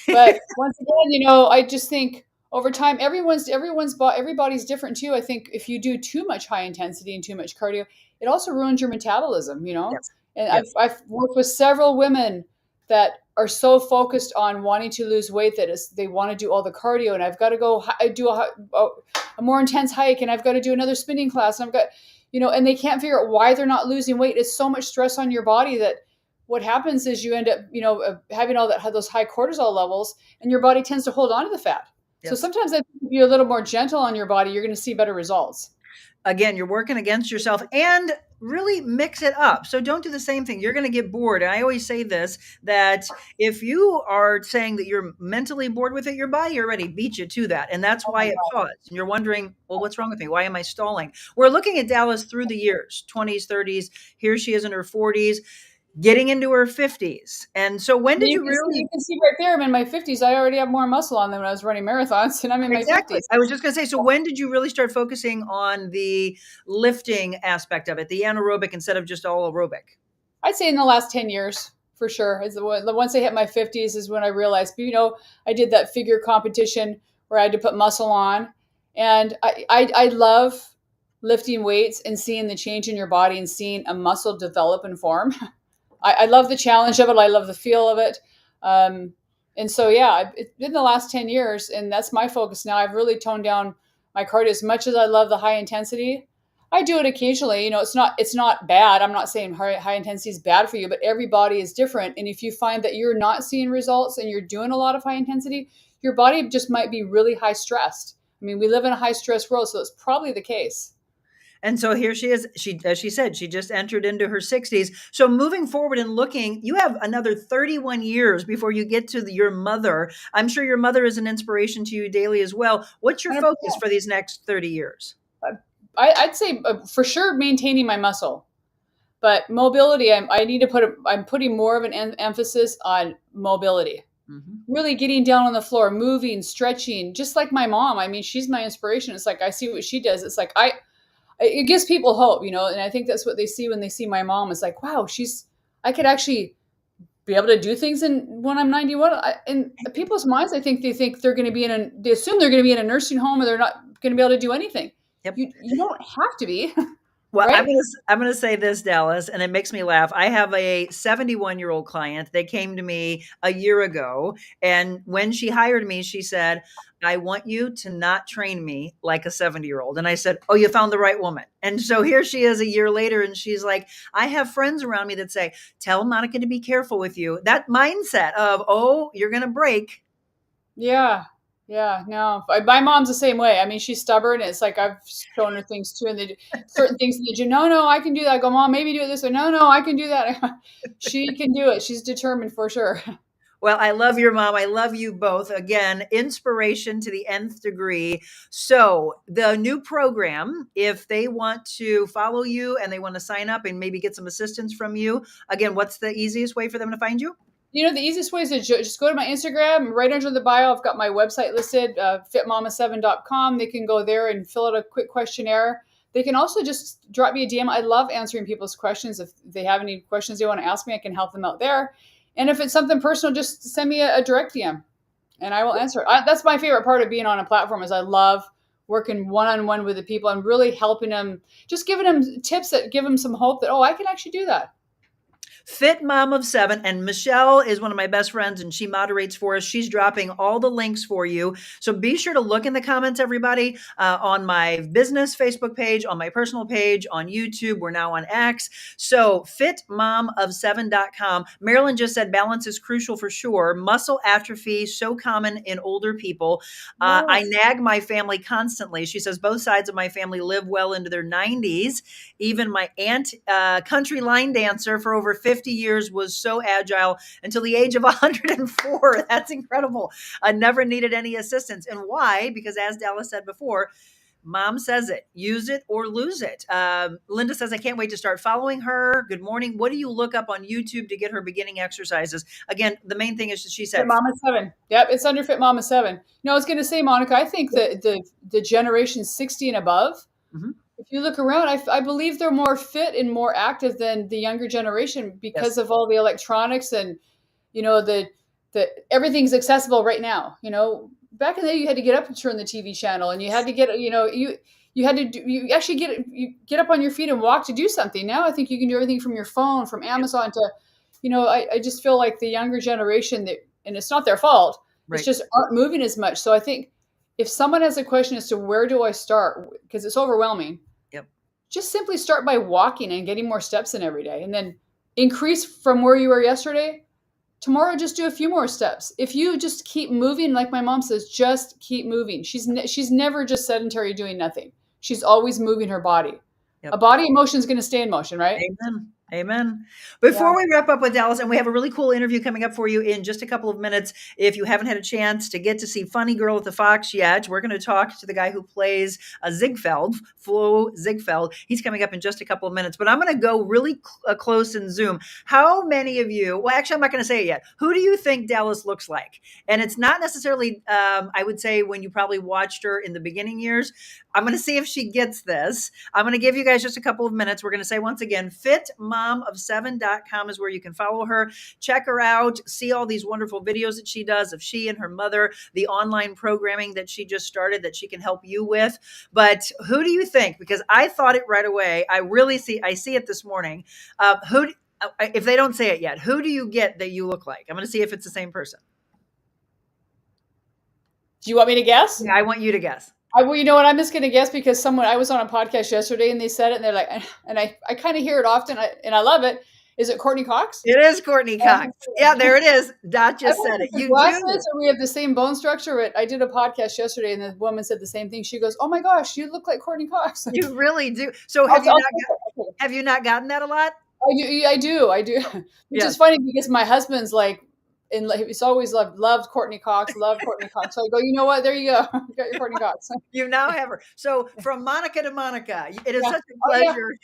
But once again, I just think over time, everybody's different too. I think if you do too much high intensity and too much cardio, it also ruins your metabolism, Yes. And Yes. I've worked with several women that are so focused on wanting to lose weight that they want to do all the cardio, and I've got to go do a more intense hike, and I've got to do another spinning class, and I've got, and they can't figure out why they're not losing weight. It's so much stress on your body that what happens is you end up, having those high cortisol levels, and your body tends to hold on to the fat. Yes. So sometimes if you're a little more gentle on your body, you're going to see better results. Again, you're working against yourself, and really mix it up. So don't do the same thing. You're going to get bored. And I always say this, that if you are saying that you're mentally bored with it, your body already beat you to that. And that's why it paused. And you're wondering, well, what's wrong with me? Why am I stalling? We're looking at Dalyce through the years, 20s, 30s. Here she is in her 40s. Getting into her 50s. And so when did you really... You can see right there, I'm in my 50s. I already have more muscle on than when I was running marathons, and I'm in my 50s. I was just going to say, so when did you really start focusing on the lifting aspect of it, the anaerobic instead of just all aerobic? I'd say in the last 10 years, for sure. Once I hit my 50s is when I realized, I did that figure competition where I had to put muscle on. And I love lifting weights and seeing the change in your body and seeing a muscle develop and form. I love the challenge of it. I love the feel of it. And so, yeah, it's been the last 10 years, and that's my focus now. I've really toned down my cardio. As much as I love the high intensity, I do it occasionally. It's not bad. I'm not saying high intensity is bad for you, but every body is different. And if you find that you're not seeing results and you're doing a lot of high intensity, your body just might be really high stressed. I mean, we live in a high stress world, so it's probably the case. And so here she is. As she said, she just entered into her 60s. So moving forward and looking, you have another 31 years before you get to your mother. I'm sure your mother is an inspiration to you daily as well. What's your focus for these next 30 years? I'd say for sure maintaining my muscle, but mobility. I'm putting more of an emphasis on mobility. Mm-hmm. Really getting down on the floor, moving, stretching, just like my mom. I mean, she's my inspiration. It's like I see what she does. It's like it gives people hope, and I think that's what they see when they see my mom. It's like, wow, I could actually be able to do things when I'm 91. In people's minds, I think they think they're going to be they assume they're going to be in a nursing home, or they're not going to be able to do anything. Yep. You don't have to be. Well, right? I'm going to say this, Dalyce, and it makes me laugh. I have a 71-year-old client. They came to me a year ago, and when she hired me, she said, I want you to not train me like a 70-year-old. And I said, oh, you found the right woman. And so here she is a year later, and she's like, I have friends around me that say, tell Monica to be careful with you. That mindset of, oh, you're going to break. Yeah. Yeah, no, my mom's the same way. I mean, she's stubborn. It's like I've shown her things too, and certain things that no, I can do that. I go, Mom, maybe do it this way. No, I can do that. She can do it. She's determined for sure. Well, I love your mom. I love you both. Again, inspiration to the nth degree. So the new program, if they want to follow you and they want to sign up and maybe get some assistance from you, again, what's the easiest way for them to find you? The easiest way is to just go to my Instagram. Right under the bio, I've got my website listed, fitmama7.com. They can go there and fill out a quick questionnaire. They can also just drop me a DM. I love answering people's questions. If they have any questions they want to ask me, I can help them out there. And if it's something personal, just send me a direct DM, and I will answer. That's my favorite part of being on a platform is I love working one-on-one with the people and really helping them, just giving them tips that give them some hope that, I can actually do that. Fit Mom of 7, and Michelle is one of my best friends, and she moderates for us. She's dropping all the links for you. So be sure to look in the comments, everybody, on my business Facebook page, on my personal page, on YouTube. We're now on X. So fitmomof7.com. Marilyn just said balance is crucial for sure. Muscle atrophy, so common in older people. I nag my family constantly. She says both sides of my family live well into their 90s. Even my aunt, country line dancer for over 50 years, was so agile until the age of 104. That's incredible. I never needed any assistance. And why? Because as Dalyce said before, Mom says it. Use it or lose it. Linda says, I can't wait to start following her. Good morning. What do you look up on YouTube to get her beginning exercises? Again, the main thing is that she said Fit Mama 7. Yep, it's under Fit Mama 7. No, I was going to say, Monica, I think that the generation 60 and above, if you look around, I believe they're more fit and more active than the younger generation because of all the electronics and, the everything's accessible right now. Back in the day, you had to get up and turn the TV channel, and you had to get, you had to do, you actually get up on your feet and walk to do something. Now I think you can do everything from your phone, from Amazon to, I just feel like the younger generation and it's not their fault. Right. It's just aren't moving as much. So I think if someone has a question as to where do I start, because it's overwhelming, just simply start by walking and getting more steps in every day, and then increase from where you were yesterday. Tomorrow, just do a few more steps. If you just keep moving, like my mom says, just keep moving. She's never just sedentary doing nothing. She's always moving her body. A body in motion is going to stay in motion, right? Amen. Amen. Before we wrap up with Dalyce, and we have a really cool interview coming up for you in just a couple of minutes. If you haven't had a chance to get to see Funny Girl at the Fox yet, we're going to talk to the guy who plays Flo Ziegfeld. He's coming up in just a couple of minutes, but I'm going to go really close and zoom. How many of you, well, actually, I'm not going to say it yet. Who do you think Dalyce looks like? And it's not necessarily, I would say, when you probably watched her in the beginning years. I'm going to see if she gets this. I'm going to give you guys just a couple of minutes. We're going to say once again, fitmom7.com is where you can follow her. Check her out. See all these wonderful videos that she does of she and her mother, the online programming that she just started that she can help you with. But who do you think? Because I thought it right away. I see it this morning. If they don't say it yet, who do you get that you look like? I'm going to see if it's the same person. Do you want me to guess? Yeah, I want you to guess. Well, you know what? I'm just going to guess because I was on a podcast yesterday and they said it and they're like, and I kind of hear it often and I love it. Is it Courtney Cox? It is Courtney Cox. Yeah, there it is. Dot just said it. You do. And we have the same bone structure. But I did a podcast yesterday and the woman said the same thing. She goes, "Oh my gosh, you look like Courtney Cox." You really do. So have you not gotten that a lot? I do. Which is funny because my husband's like, and he's always loved Courtney Cox, So I go, you know what? There you go. You got your Courtney Cox. You now have her. So from Monica to Monica, it is such a pleasure.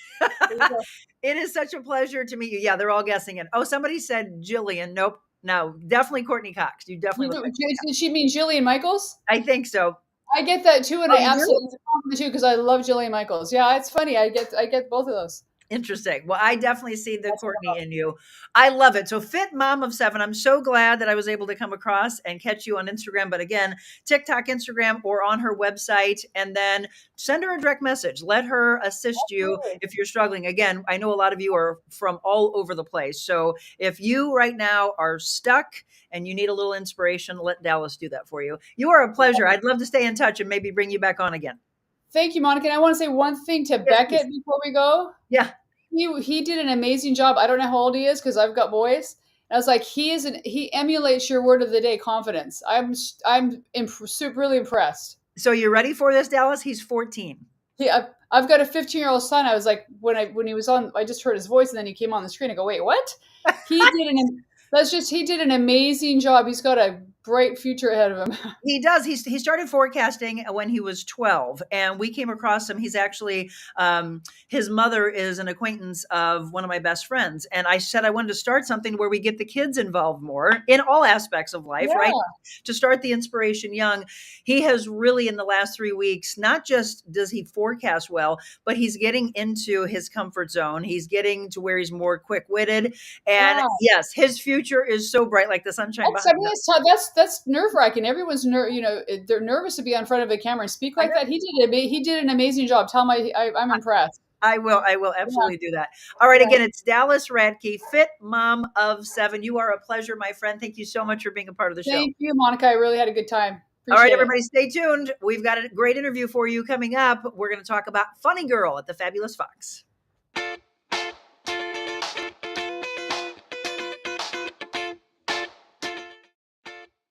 It is such a pleasure to meet you. Yeah, they're all guessing it. Oh, somebody said Jillian. Nope. No, definitely Courtney Cox. You definitely look like Did she mean Jillian Michaels? I think so. I get that too, and I absolutely compliment too because I love Jillian Michaels. Yeah, it's funny. I get both of those. Interesting. Well, I definitely see the Courtney in you. I love it. So Fit Mom of 7. I'm so glad that I was able to come across and catch you on Instagram. But again, TikTok, Instagram, or on her website. And then send her a direct message. Let her assist you if you're struggling. Again, I know a lot of you are from all over the place. So if you right now are stuck and you need a little inspiration, let Dalyce do that for you. You are a pleasure. I'd love to stay in touch and maybe bring you back on again. Thank you, Monica. And I want to say one thing to Beckett before we go. Yeah. He did an amazing job. I don't know how old he is because I've got boys. And I was like, he emulates your word of the day, confidence. I'm really impressed. So you're ready for this, Dalyce? He's 14. Yeah, I've got a 15-year-old son. I was like, when he was on, I just heard his voice and then he came on the screen. I go, wait, what? He did an amazing job. He's got a bright future ahead of him. He does. He started forecasting when he was 12, and we came across him. He's actually, his mother is an acquaintance of one of my best friends. And I said I wanted to start something where we get the kids involved more in all aspects of life, right? To start the inspiration young. He has really, in the last 3 weeks, not just does he forecast well, but he's getting into his comfort zone. He's getting to where he's more quick-witted. And yes, his future is so bright, like the sunshine. That's nerve-wracking. Everyone's they're nervous to be in front of a camera and speak like that. He did an amazing job. Tell him I'm impressed. I will absolutely do that. All right. Again, it's Dalyce Radtke, Fit Mom of 7. You are a pleasure, my friend. Thank you so much for being a part of the show. Thank you, Monica. I really had a good time. All right, everybody, stay tuned. We've got a great interview for you coming up. We're going to talk about Funny Girl at the Fabulous Fox.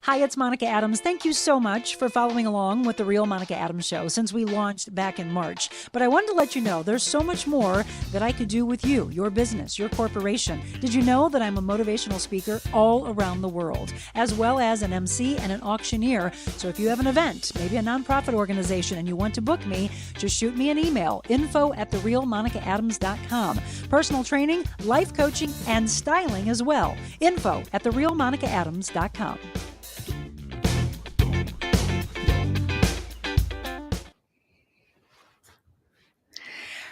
Hi, it's Monica Adams. Thank you so much for following along with The Real Monica Adams Show since we launched back in March. But I wanted to let you know there's so much more that I could do with you, your business, your corporation. Did you know that I'm a motivational speaker all around the world, as well as an MC and an auctioneer? So if you have an event, maybe a nonprofit organization, and you want to book me, just shoot me an email, info@TheRealMonicaAdams.com. Personal training, life coaching, and styling as well. Info@TheRealMonicaAdams.com.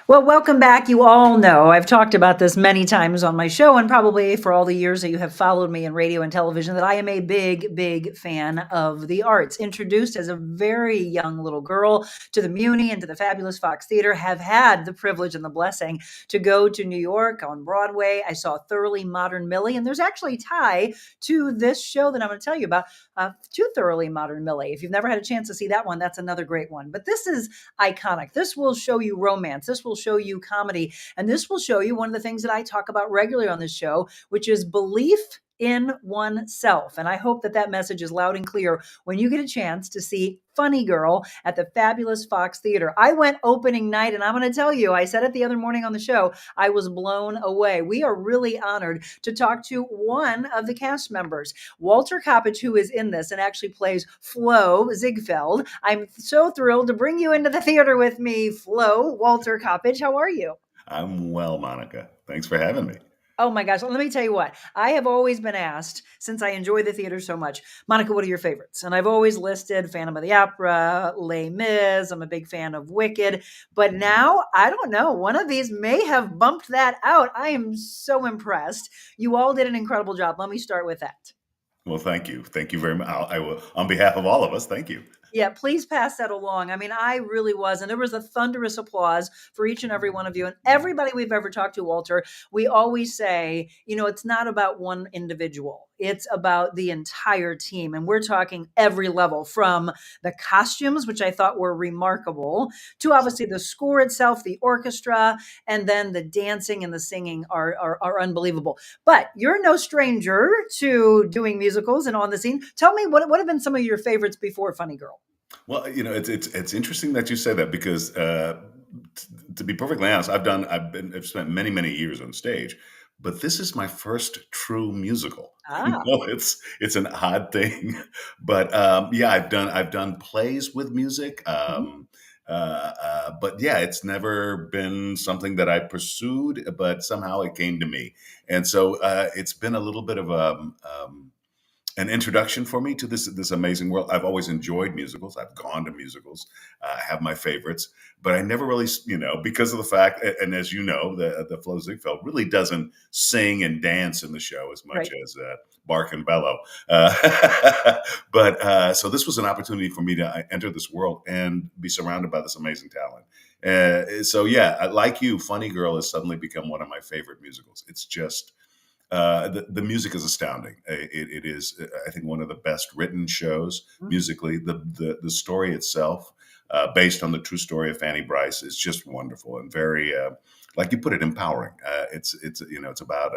Well, welcome back. You all know I've talked about this many times on my show, and probably for all the years that you have followed me in radio and television, that I am a big, big fan of the arts. Introduced as a very young little girl to the Muni and to the fabulous Fox Theater, have had the privilege and the blessing to go to New York on Broadway. I saw Thoroughly Modern Millie, and there's actually a tie to this show that I'm going to tell you about, to Thoroughly Modern Millie. If you've never had a chance to see that one, that's another great one. But this is iconic. This will show you romance. This will show you comedy. And this will show you one of the things that I talk about regularly on this show, which is belief in oneself. And I hope that that message is loud and clear when you get a chance to see Funny Girl at the fabulous Fox Theater. I went opening night, and I'm going to tell you, I said it the other morning on the show, I was blown away. We are really honored to talk to one of the cast members, Walter Koppich, who is in this and actually plays Flo Ziegfeld. I'm so thrilled to bring you into the theater with me, Flo. Walter Koppich, how are you? I'm well, Monica. Thanks for having me. Oh my gosh. Let me tell you what, I have always been asked, since I enjoy the theater so much, Monica, what are your favorites? And I've always listed Phantom of the Opera, Les Mis. I'm a big fan of Wicked. But now, I don't know, one of these may have bumped that out. I am so impressed. You all did an incredible job. Let me start with that. Well, thank you. Thank you very much. I will, on behalf of all of us, thank you. Yeah, please pass that along. I mean, I really was. And there was a thunderous applause for each and every one of you. And everybody we've ever talked to, Walter, we always say, you know, it's not about one individual. It's about the entire team. And we're talking every level, from the costumes, which I thought were remarkable, to obviously the score itself, the orchestra, and then the dancing and the singing are unbelievable. But you're no stranger to doing musicals and on the scene. Tell me, what have been some of your favorites before Funny Girl? Well, you know, it's interesting that you say that, because to be perfectly honest, I've spent many years on stage, but this is my first true musical. Ah. You know, it's an odd thing, but yeah, I've done plays with music, but yeah, it's never been something that I pursued, but somehow it came to me, and so it's been a little bit of an introduction for me to this amazing world. I've always enjoyed musicals. I've gone to musicals. I have my favorites, but I never really, you know, because of the fact, and as you know, the Flo Ziegfeld really doesn't sing and dance in the show as much as bark and bellow. But so this was an opportunity for me to enter this world and be surrounded by this amazing talent. So yeah, like you, Funny Girl has suddenly become one of my favorite musicals. It's just, the music is astounding. It is, I think, one of the best written shows musically. The story itself, based on the true story of Fanny Brice, is just wonderful and very, like you put it, empowering. It's you know, it's about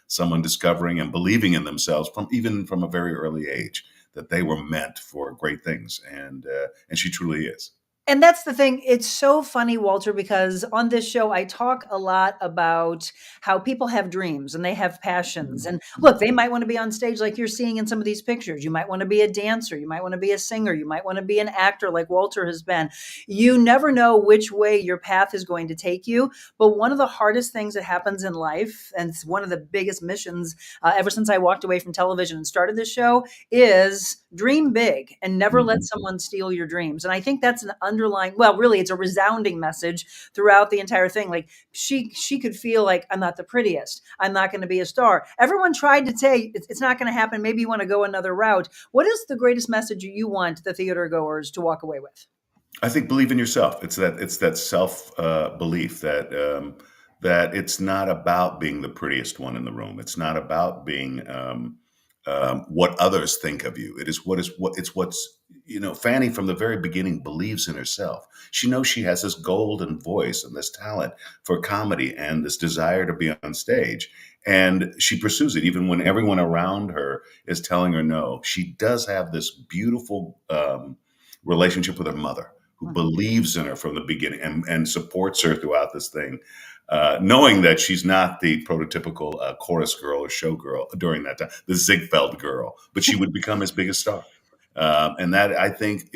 someone discovering and believing in themselves even from a very early age, that they were meant for great things, and she truly is. And that's the thing. It's so funny, Walter, because on this show, I talk a lot about how people have dreams and they have passions. And look, they might want to be on stage like you're seeing in some of these pictures. You might want to be a dancer. You might want to be a singer. You might want to be an actor like Walter has been. You never know which way your path is going to take you. But one of the hardest things that happens in life, and it's one of the biggest missions ever since I walked away from television and started this show, is dream big and never let someone steal your dreams. And I think that's an underlying, well, really, it's a resounding message throughout the entire thing. Like she could feel like, I'm not the prettiest. I'm not going to be a star. Everyone tried to say it's not going to happen. Maybe you want to go another route. What is the greatest message you want the theater goers to walk away with? I think believe in yourself. It's that self belief that that it's not about being the prettiest one in the room. It's not about being what others think of you. It's what's, you know, Fanny from the very beginning believes in herself. She knows she has this golden voice and this talent for comedy and this desire to be on stage. And she pursues it even when everyone around her is telling her no. She does have this beautiful relationship with her mother, who believes in her from the beginning and supports her throughout this thing, knowing that she's not the prototypical chorus girl or show girl during that time, the Ziegfeld girl, but she would become his biggest star. And that, I think,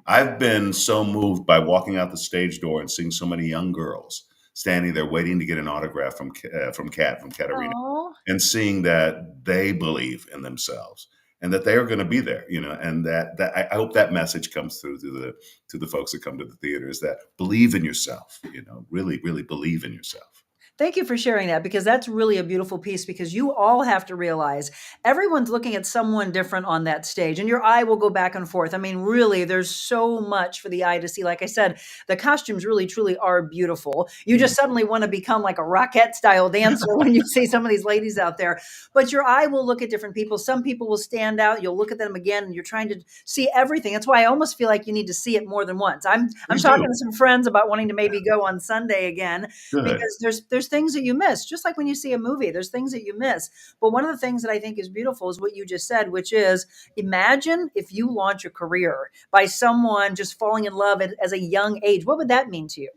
I've been so moved by walking out the stage door and seeing so many young girls standing there waiting to get an autograph from Katerina, Aw. and seeing that they believe in themselves and that they are going to be there, and that I hope that message comes through to the folks that come to the theaters, that believe in yourself, really, really believe in yourself. Thank you for sharing that, because that's really a beautiful piece, because you all have to realize everyone's looking at someone different on that stage, and your eye will go back and forth. I mean, really, there's so much for the eye to see. Like I said, the costumes really, truly are beautiful. You just suddenly want to become like a Rockette style dancer when you see some of these ladies out there, but your eye will look at different people. Some people will stand out. You'll look at them again, and you're trying to see everything. That's why I almost feel like you need to see it more than once. I'm talking to some friends about wanting to maybe go on Sunday again, because there's things that you miss, just like when you see a movie, there's things that you miss. But one of the things that I think is beautiful is what you just said, which is, imagine if you launch a career by someone just falling in love as a young age. What would that mean to you?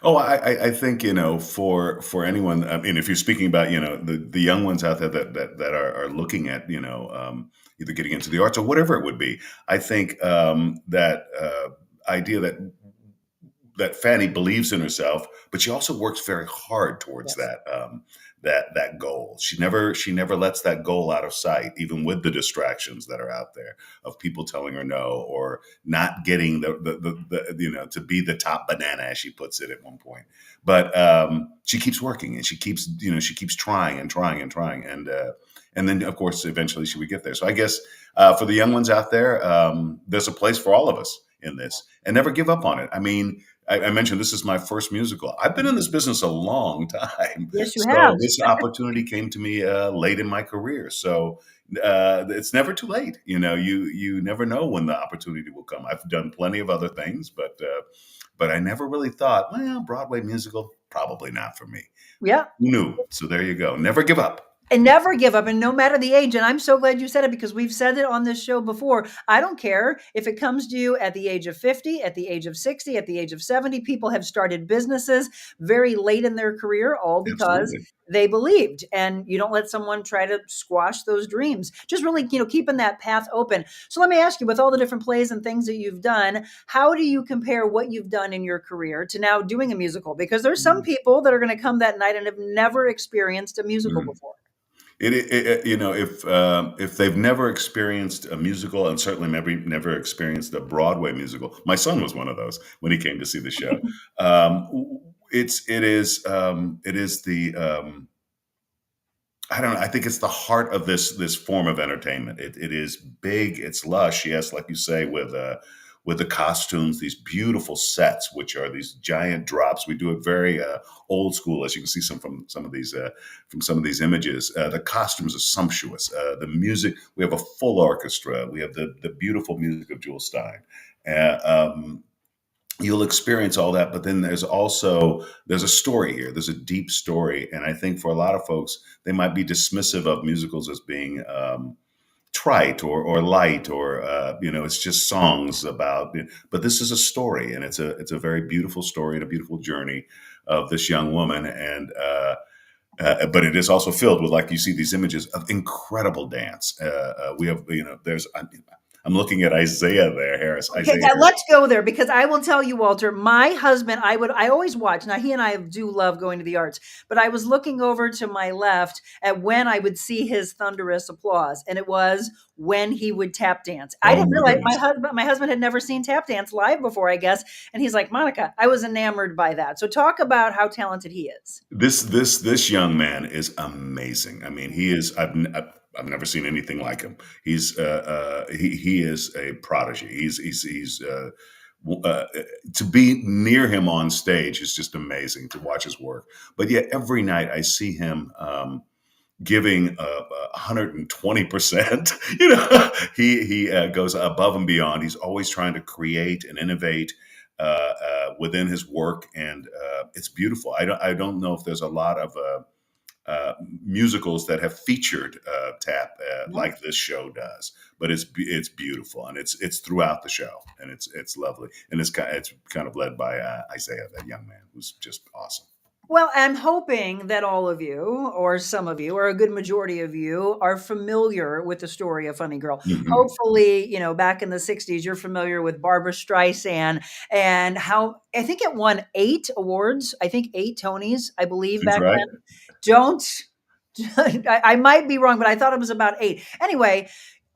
Oh, I think, for anyone, I mean, if you're speaking about, the young ones out there that are looking at, either getting into the arts or whatever it would be, I think that idea that Fanny believes in herself, but she also works very hard towards that goal. She never lets that goal out of sight, even with the distractions that are out there of people telling her no, or not getting the to be the top banana, as she puts it at one point. But she keeps working, and she keeps trying and trying and trying, and then, of course, eventually she would get there. So I guess for the young ones out there, there's a place for all of us in this, and never give up on it. I mean, I mentioned this is my first musical. I've been in this business a long time. Yes, you So have. this opportunity came to me late in my career. So it's never too late. You never know when the opportunity will come. I've done plenty of other things, but I never really thought, well, Broadway musical, probably not for me. Yeah. Who knew? So there you go. Never give up. And never give up, and no matter the age. And I'm so glad you said it, because we've said it on this show before. I don't care if it comes to you at the age of 50, at the age of 60, at the age of 70. People have started businesses very late in their career, all because they believed. And you don't let someone try to squash those dreams. Just really, keeping that path open. So let me ask you, with all the different plays and things that you've done, how do you compare what you've done in your career to now doing a musical? Because there's some people that are going to come that night and have never experienced a musical before. If they've never experienced a musical, and certainly maybe never experienced a Broadway musical, my son was one of those when he came to see the show. It is the I don't know. I think it's the heart of this form of entertainment. It is big. It's lush. Yes, like you say, with the costumes, these beautiful sets, which are these giant drops. We do it very old school, as you can see from some of these images. The costumes are sumptuous. The music, we have a full orchestra. We have the beautiful music of Jewel Stein. You'll experience all that, but then there's a story here. There's a deep story, and I think for a lot of folks, they might be dismissive of musicals as being trite or light, or it's just songs about. But this is a story, and it's a very beautiful story and a beautiful journey of this young woman, and but it is also filled with, like you see these images of incredible dance. We have I'm looking at Isaiah there, Harris. Okay, Isaiah now let's go there, because I will tell you, Walter, my husband, I always watch. Now, he and I do love going to the arts, but I was looking over to my left at when I would see his thunderous applause, and it was when he would tap dance. I didn't realize my husband had never seen tap dance live before, I guess, and he's like, Monica, I was enamored by that. So talk about how talented he is. This young man is amazing. I mean, he is. I've never seen anything like him. He's he is a prodigy. He's to be near him on stage is just amazing to watch his work. But yet every night I see him giving 120%. He goes above and beyond. He's always trying to create and innovate within his work, and it's beautiful. I don't know if there's a lot of musicals that have featured tap like this show does. But it's beautiful, and it's throughout the show, and it's lovely, and it's kind of led by Isaiah, that young man who's just awesome. Well, I'm hoping that all of you, or some of you, or a good majority of you, are familiar with the story of Funny Girl. Mhm. Hopefully, back in the 60s, you're familiar with Barbra Streisand and how I think it won 8 awards. I think 8 Tonys, I believe, That's back right. then. Don't, I might be wrong, but I thought it was about 8. Anyway,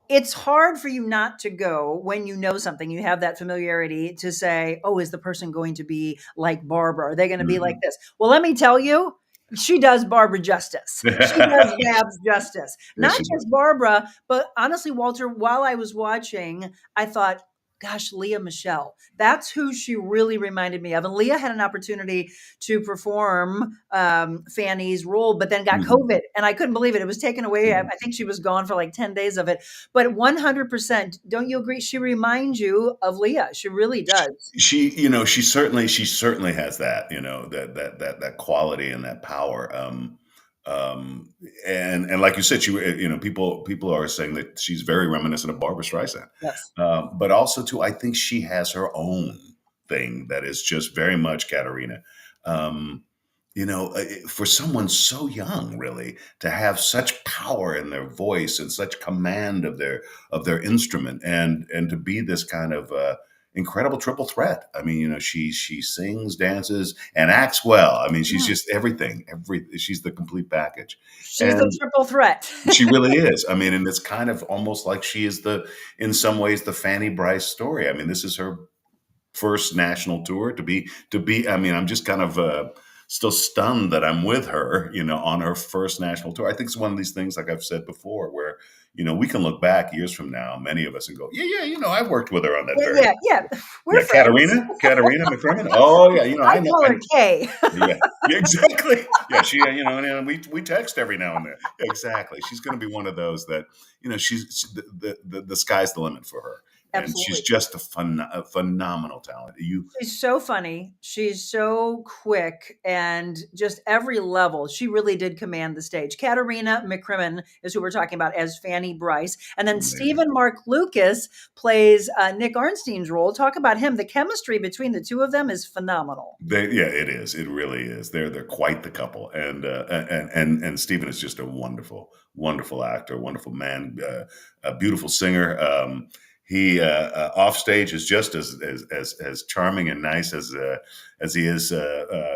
it's hard for you not to go when you know something. You have that familiarity to say, oh, is the person going to be like Barbara? Are they going to be like this? Well, let me tell you, she does Barbara justice. She does Babs justice. Not just Barbara, but honestly, Walter, while I was watching, I thought, gosh, Leah Michelle. That's who she really reminded me of. And Leah had an opportunity to perform Fanny's role, but then got COVID. And I couldn't believe it. It was taken away. I think she was gone for like 10 days of it. But 100%, don't you agree? She reminds you of Leah. She really does. She certainly has that, that quality and that power. And like you said, people are saying that she's very reminiscent of Barbra Streisand. Yes. But also too, I think she has her own thing that is just very much Katerina. For someone so young, really, to have such power in their voice and such command of their instrument, and to be this kind of incredible triple threat. I mean, she sings, dances, and acts well. I mean, she's just everything. She's the complete package. She's the triple threat. She really is. I mean, and it's kind of almost like she is in some ways, the Fanny Brice story. I mean, this is her first national tour to be. I mean, I'm just kind of still stunned that I'm with her, on her first national tour. I think it's one of these things, like I've said before, where we can look back years from now, many of us, and go, I worked with her on that. We're Katerina McCrimmon. Oh yeah, I call her Kay. Yeah, exactly. Yeah, she, and we text every now and then. Exactly. She's going to be one of those that, she's the sky's the limit for her. Absolutely. And she's just a phenomenal talent. She's so funny. She's so quick, and just every level. She really did command the stage. Katerina McCrimmon is who we're talking about as Fanny Brice. And then Stephen Mark Lucas plays Nick Arnstein's role. Talk about him. The chemistry between the two of them is phenomenal. It is. It really is. They're quite the couple. And Stephen is just a wonderful, wonderful actor, wonderful man, a beautiful singer. He off stage is just as charming and nice as he is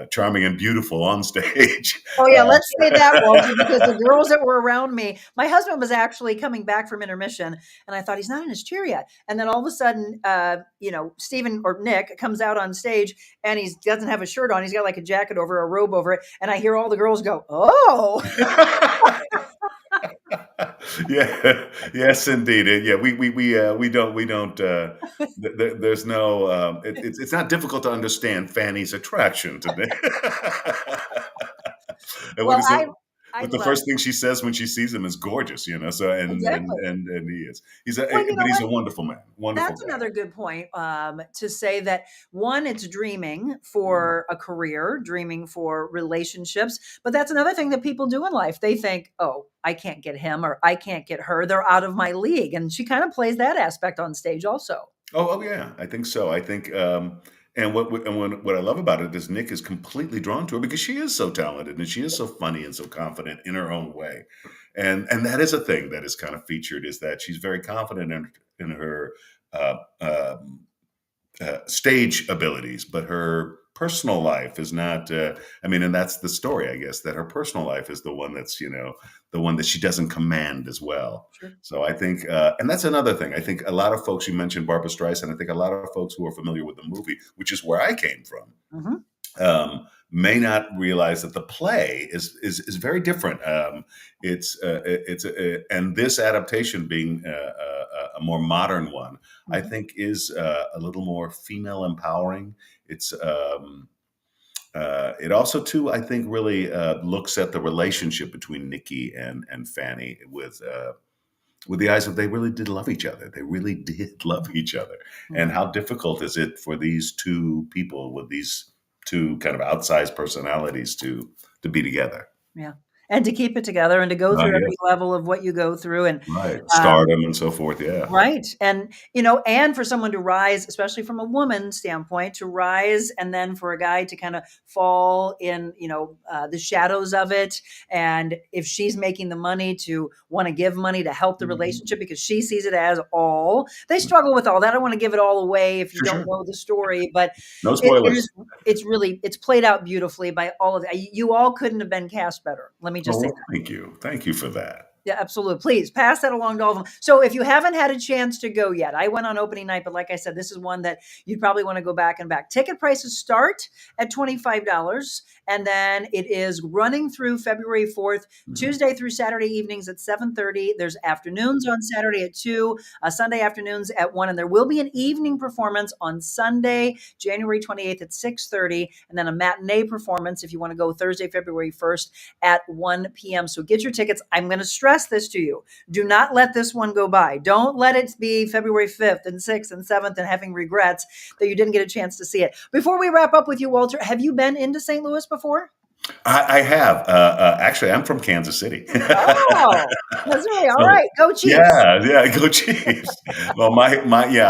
charming and beautiful on stage. Oh yeah, let's say that, Walter, because the girls that were around me, my husband was actually coming back from intermission, and I thought, he's not in his chair yet. And then all of a sudden, Stephen or Nick comes out on stage, and he doesn't have a shirt on. He's got like a jacket over, a robe over it, and I hear all the girls go, "Oh." Yeah. Yes, indeed. Yeah. We don't. There's no. It's not difficult to understand Fanny's attraction to me. And the first thing she says when she sees him is gorgeous, So Exactly. and he is. But he's a wonderful man. Wonderful. That's another good point, to say that, one, it's dreaming for a career, dreaming for relationships, but that's another thing that people do in life. They think, oh, I can't get him or I can't get her. They're out of my league. And she kind of plays that aspect on stage also. Oh yeah, I think so. I think, and what I love about it is Nick is completely drawn to her because she is so talented and she is so funny and so confident in her own way, and that is a thing that is kind of featured, is that she's very confident in her stage abilities, but her personal life is not. And that's the story, I guess, that her personal life is the one that's the one that she doesn't command as well. Sure. So I think, and that's another thing. I think a lot of folks, you mentioned Barbra Streisand, I think a lot of folks who are familiar with the movie, which is where I came from, may not realize that the play is very different. And this adaptation being a more modern one, I think is a little more female empowering. It's it also too, I think, really looks at the relationship between Nikki and Fanny with the eyes of, they really did love each other. They really did love each other. And how difficult is it for these two people with these two kind of outsized personalities to be together? Yeah. and to keep it together and to go through Yes. every level of what you go through. And Right. Stardom and so forth. Yeah. right. And, and for someone to rise, especially from a woman standpoint, to rise, and then for a guy to kind of fall in, the shadows of it. And if she's making the money, to want to give money to help the relationship because she sees it as all. They struggle with all that. I don't want to give it all away if you don't know the story, but no spoilers. it's played out beautifully by all of that. You all couldn't have been cast better. Let me just say that. Thank you. Thank you for that. Yeah, absolutely. Please pass that along to all of them. So if you haven't had a chance to go yet, I went on opening night, but like I said, this is one that you'd probably want to go back and back. Ticket prices start at $25, and then it is running through February 4th, Tuesday through Saturday evenings at 7:30. There's afternoons on Saturday at 2, Sunday afternoons at 1, and there will be an evening performance on Sunday, January 28th at 6:30, and then a matinee performance if you want to go Thursday, February 1st at 1 p.m. So get your tickets. I'm going to stress this to you. Do not let this one go by. Don't let it be February 5th and 6th and 7th and having regrets that you didn't get a chance to see it. Before we wrap up with you, Walter, have you been into St. Louis before? I have. Actually, I'm from Kansas City. Oh, Missouri. All right. Go Chiefs. Yeah, go Chiefs. Well, I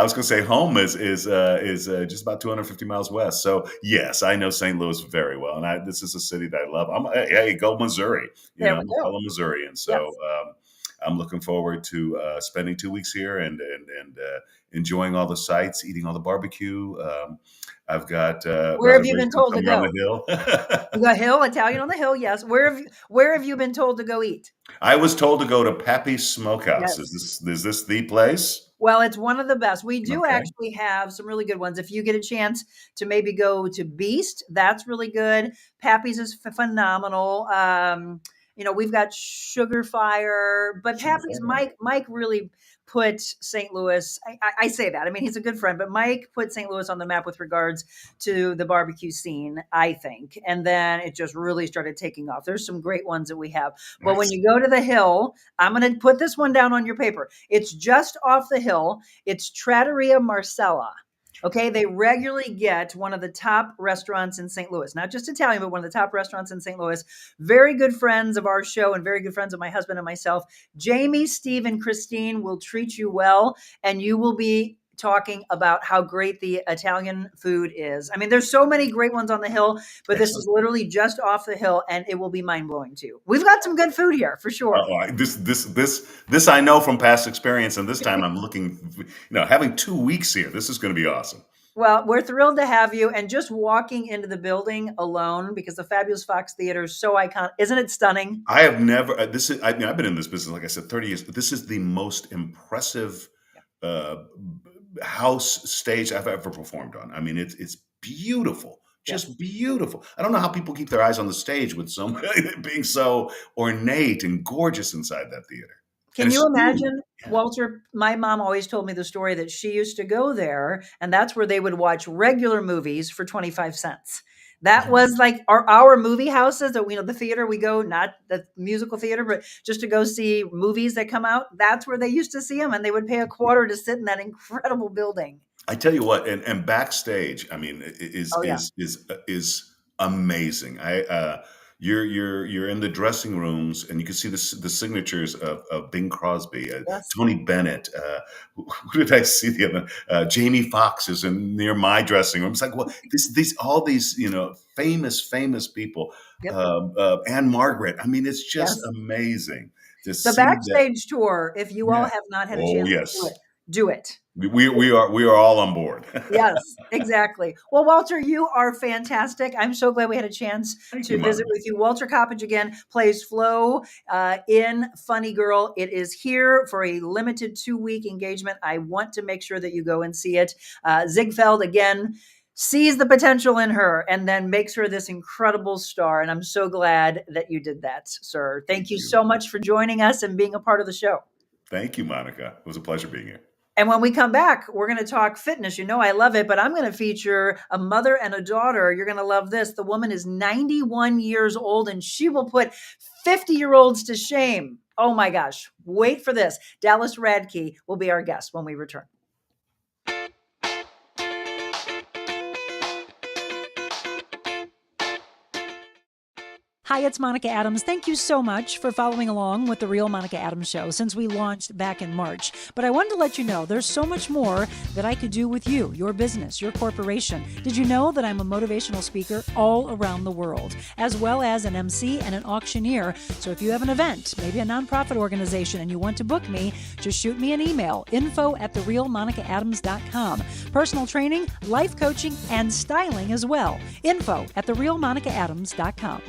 was going to say home is just about 250 miles west. So yes, I know St. Louis very well, and this is a city that I love. Hey, go Missouri. I'm a fellow Missourian, so I'm looking forward to spending 2 weeks here and enjoying all the sights, eating all the barbecue. I've got where have you been told to go? The hill. The hill, Italian on the hill, yes. Where have you been told to go eat? I was told to go to Pappy's Smokehouse. Yes. Is this the place? Well, it's one of the best. We do actually have some really good ones. If you get a chance to maybe go to Beast, that's really good. Pappy's is phenomenal. We've got Sugar Fire, but Pappy's, Mike really put St. Louis, I say that. I mean, he's a good friend, but Mike put St. Louis on the map with regards to the barbecue scene, I think. And then it just really started taking off. There's some great ones that we have. But when you go to the hill, I'm going to put this one down on your paper. It's just off the hill. It's Trattoria Marcella. Okay, they regularly get one of the top restaurants in St. Louis, not just Italian, but one of the top restaurants in St. Louis. Very good friends of our show and very good friends of my husband and myself. Jamie, Steve, and Christine will treat you well, and you will be talking about how great the Italian food is. I mean, there's so many great ones on the hill, but this is literally just off the hill, and it will be mind-blowing too. We've got some good food here for sure. This I know from past experience, and this time I'm looking, having 2 weeks here. This is going to be awesome. Well, we're thrilled to have you, and just walking into the building alone, because the Fabulous Fox Theater is so iconic. Isn't it stunning? I have never, I've been in this business, like I said, 30 years. This is the most impressive house stage I've ever performed on. I mean, it's beautiful, just beautiful. I don't know how people keep their eyes on the stage with being so ornate and gorgeous inside that theater. Can you imagine, Walter? My mom always told me the story that she used to go there, and that's where they would watch regular movies for 25 cents. That was like our movie houses that the theater we go, not the musical theater, but just to go see movies that come out. That's where they used to see them, and they would pay a quarter to sit in that incredible building. I tell you what, and backstage, I mean, is amazing. You're in the dressing rooms, and you can see the signatures of Bing Crosby, Tony Bennett. Who did I see the other? Jamie Foxx is near my dressing room. It's like, well, all these famous people. Anne Margaret. I mean, it's just amazing to see the backstage tour. If you all have not had a chance to do it. We are all on board. Yes, exactly. Well, Walter, you are fantastic. I'm so glad we had a chance to visit with you. Walter Coppage again plays Flo in Funny Girl. It is here for a limited 2-week engagement. I want to make sure that you go and see it. Ziegfeld again sees the potential in her and then makes her this incredible star. And I'm so glad that you did that, sir. Thank you so much for joining us and being a part of the show. Thank you, Monica. It was a pleasure being here. And when we come back, we're going to talk fitness. I love it, but I'm going to feature a mother and a daughter. You're going to love this. The woman is 91 years old, and she will put 50-year-olds to shame. Oh my gosh. Wait for this. Dalyce Radtke will be our guest when we return. Hi, it's Monica Adams. Thank you so much for following along with The Real Monica Adams Show since we launched back in March. But I wanted to let you know there's so much more that I could do with you, your business, your corporation. Did you know that I'm a motivational speaker all around the world, as well as an MC and an auctioneer? So if you have an event, maybe a nonprofit organization, and you want to book me, just shoot me an email, info@TheRealMonicaAdams.com. Personal training, life coaching, and styling as well. info@TheRealMonicaAdams.com.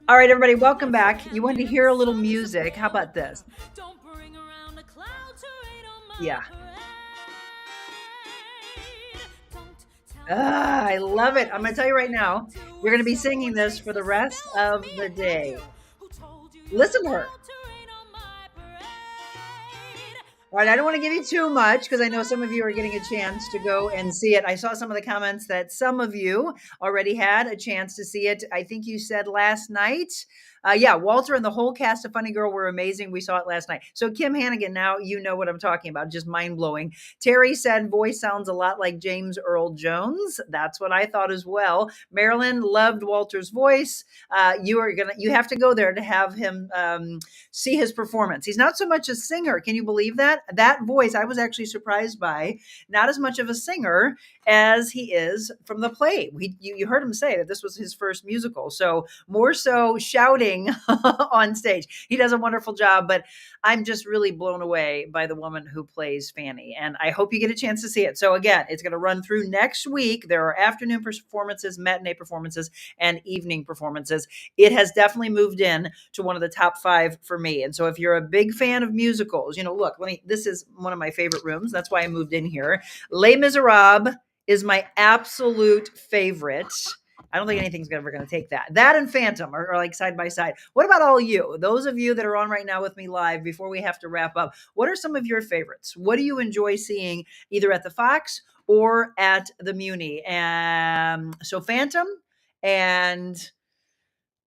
All right, everybody, welcome back. You wanted to hear a little music. How about this? Yeah. I love it. I'm going to tell you right now, you're going to be singing this for the rest of the day. Listen to her. All right, I don't want to give you too much because I know some of you are getting a chance to go and see it. I saw some of the comments that some of you already had a chance to see it. I think you said last night. Yeah, Walter and the whole cast of Funny Girl were amazing. We saw it last night. So Kim Hannigan, now you know what I'm talking about. Just mind-blowing. Terry said voice sounds a lot like James Earl Jones. That's what I thought as well. Marilyn loved Walter's voice. You have to go there to have him see his performance. He's not so much a singer. Can you believe that? That voice I was actually surprised by. Not as much of a singer as he is from the play. You heard him say that this was his first musical. So more so shouting on stage. He does a wonderful job, but I'm just really blown away by the woman who plays Fanny. And I hope you get a chance to see it. So again, it's going to run through next week. There are afternoon performances, matinee performances, and evening performances. It has definitely moved in to one of the top 5 for me. And so if you're a big fan of musicals, look, this is one of my favorite rooms. That's why I moved in here. Les Miserables is my absolute favorite. I don't think anything's ever going to take that. That and Phantom are like side by side. What about all you? Those of you that are on right now with me live before we have to wrap up, what are some of your favorites? What do you enjoy seeing either at the Fox or at the Muni? So Phantom and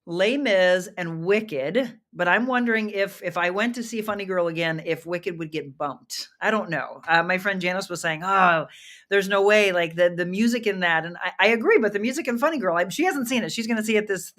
Les Mis and Wicked, but I'm wondering if I went to see Funny Girl again, if Wicked would get bumped. I don't know. My friend Janice was saying, there's no way, like the music in that. And I agree, but the music in Funny Girl, she hasn't seen it. She's going to see it this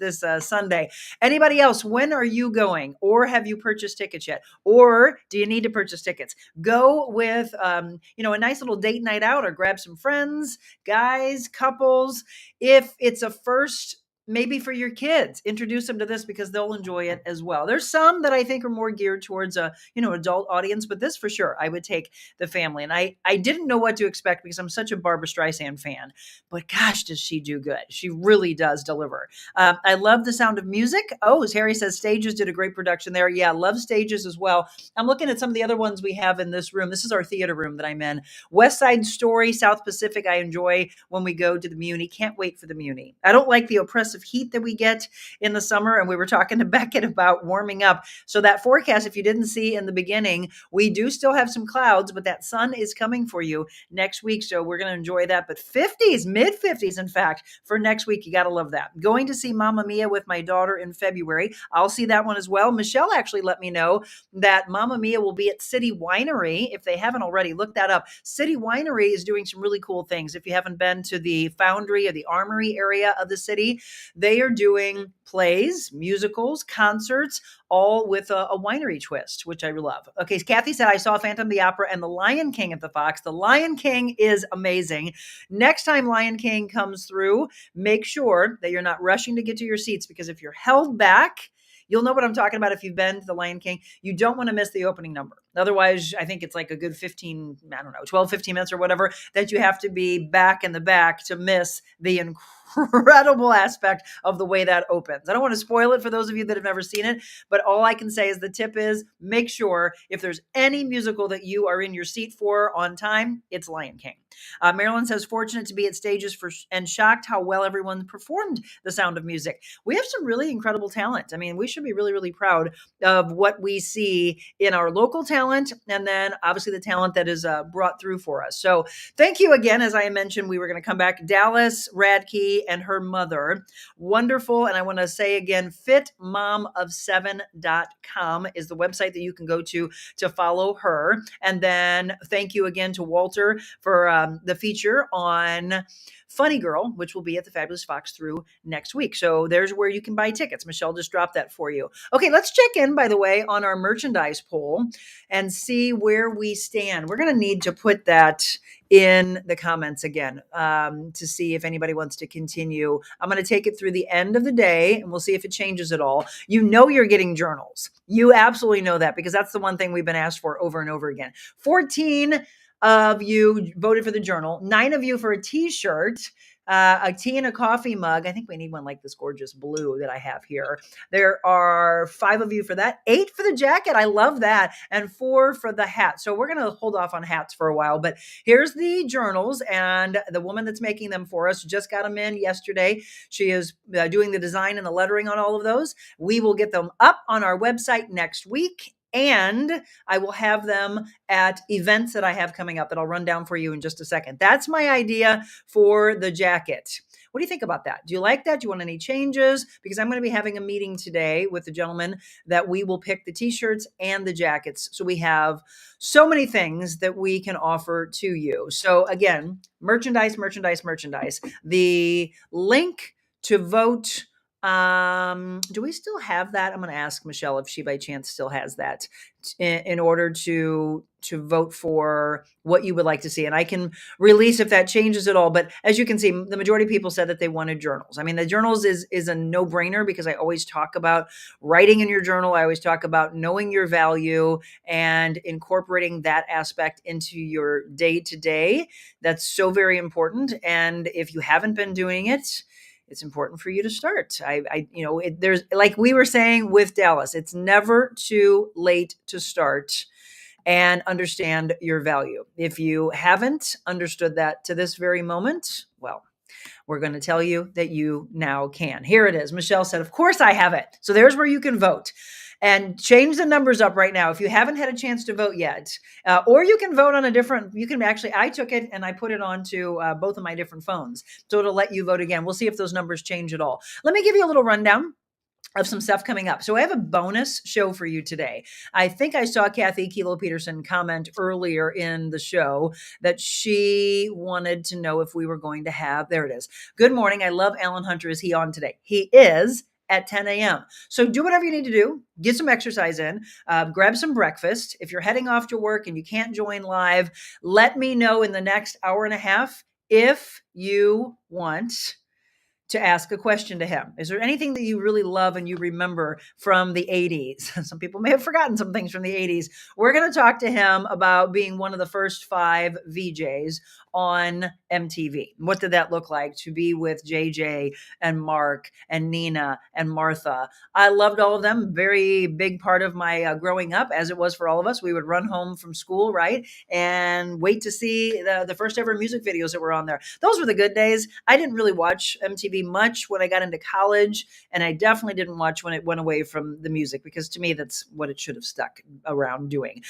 Sunday. Anybody else, when are you going? Or have you purchased tickets yet? Or do you need to purchase tickets? Go with, a nice little date night out or grab some friends, guys, couples. If it's a first, maybe for your kids, introduce them to this because they'll enjoy it as well. There's some that I think are more geared towards a, adult audience, but this for sure, I would take the family. And I didn't know what to expect because I'm such a Barbra Streisand fan, but gosh, does she do good. She really does deliver. I love The Sound of Music. Oh, as Harry says, Stages did a great production there. Yeah, love Stages as well. I'm looking at some of the other ones we have in this room. This is our theater room that I'm in. West Side Story, South Pacific, I enjoy when we go to the Muni. Can't wait for the Muni. I don't like the oppressive heat that we get in the summer. And we were talking to Beckett about warming up. So that forecast, if you didn't see in the beginning, we do still have some clouds, but that sun is coming for you next week. So we're going to enjoy that. But 50s, mid 50s, in fact, for next week. You got to love that. Going to see Mamma Mia with my daughter in February. I'll see that one as well. Michelle actually let me know that Mamma Mia will be at City Winery. If they haven't already, look that up. City Winery is doing some really cool things. If you haven't been to the Foundry or the Armory area of the city, they are doing plays, musicals, concerts, all with a winery twist, which I love. Okay, Kathy said, I saw Phantom of the Opera and The Lion King at the Fox. The Lion King is amazing. Next time Lion King comes through, make sure that you're not rushing to get to your seats, because if you're held back, you'll know what I'm talking about if you've been to The Lion King. You don't want to miss the opening number. Otherwise, I think it's like a good 12, 15 minutes or whatever that you have to be back in the back to miss the incredible aspect of the way that opens. I don't want to spoil it for those of you that have never seen it, but all I can say is the tip is make sure if there's any musical that you are in your seat for on time, it's Lion King. Marilyn says, fortunate to be at Stages and shocked how well everyone performed The Sound of Music. We have some really incredible talent. I mean, we should be really, really proud of what we see in our local talent, and then obviously the talent that is brought through for us. So thank you again. As I mentioned, we were going to come back. Dalyce Radtke Lily and her mother. Wonderful. And I want to say again, fitmomof7.com is the website that you can go to follow her. And then thank you again to Walter for the feature on Funny Girl, which will be at the Fabulous Fox through next week. So there's where you can buy tickets. Michelle just dropped that for you. Okay, let's check in, by the way, on our merchandise poll and see where we stand. We're going to need to put that in the comments again to see if anybody wants to continue. I'm going to take it through the end of the day and we'll see if it changes at all. You know you're getting journals. You absolutely know that because that's the one thing we've been asked for over and over again. 14 of you voted for the journal, 9 of you for a t-shirt, a tea and a coffee mug. I think we need one like this gorgeous blue that I have here. There are 5 of you for that, 8 for the jacket. I love that. And 4 for the hat. So we're going to hold off on hats for a while, but here's the journals and the woman that's making them for us just got them in yesterday. She is doing the design and the lettering on all of those. We will get them up on our website next week. And I will have them at events that I have coming up that I'll run down for you in just a second. That's my idea for the jacket. What do you think about that? Do you like that? Do you want any changes? Because I'm going to be having a meeting today with the gentleman that we will pick the t-shirts and the jackets. So we have so many things that we can offer to you. So again, merchandise. The link to vote. Do we still have that? I'm going to ask Michelle if she by chance still has that in order to vote for what you would like to see. And I can release if that changes at all. But as you can see, the majority of people said that they wanted journals. I mean, the journals is a no-brainer because I always talk about writing in your journal. I always talk about knowing your value and incorporating that aspect into your day-to-day. That's so very important. And if you haven't been doing it, it's important for you to start. There's like we were saying with Dalyce, it's never too late to start and understand your value. If you haven't understood that to this very moment, well, we're going to tell you that you now can. Here it is. Michelle said, of course I have it. So there's where you can vote. And change the numbers up right now. If you haven't had a chance to vote yet, or you can vote on I took it and I put it onto both of my different phones. So it'll let you vote again. We'll see if those numbers change at all. Let me give you a little rundown of some stuff coming up. So I have a bonus show for you today. I think I saw Kathy Kilo Peterson comment earlier in the show that she wanted to know if we were going to have, there it is. Good morning. I love Alan Hunter. Is he on today? He is. At 10 a.m. So do whatever you need to do. Get some exercise in. Grab some breakfast. If you're heading off to work and you can't join live, let me know in the next hour and a half if you want to ask a question to him. Is there anything that you really love and you remember from the 80s? Some people may have forgotten some things from the 80s. We're going to talk to him about being one of the first 5 VJs on MTV. What did that look like to be with JJ and Mark and Nina and Martha? I loved all of them. Very big part of my growing up, as it was for all of us. We would run home from school, right? And wait to see the first ever music videos that were on there. Those were the good days. I didn't really watch MTV much when I got into college, and I definitely didn't watch when it went away from the music, because to me, that's what it should have stuck around doing.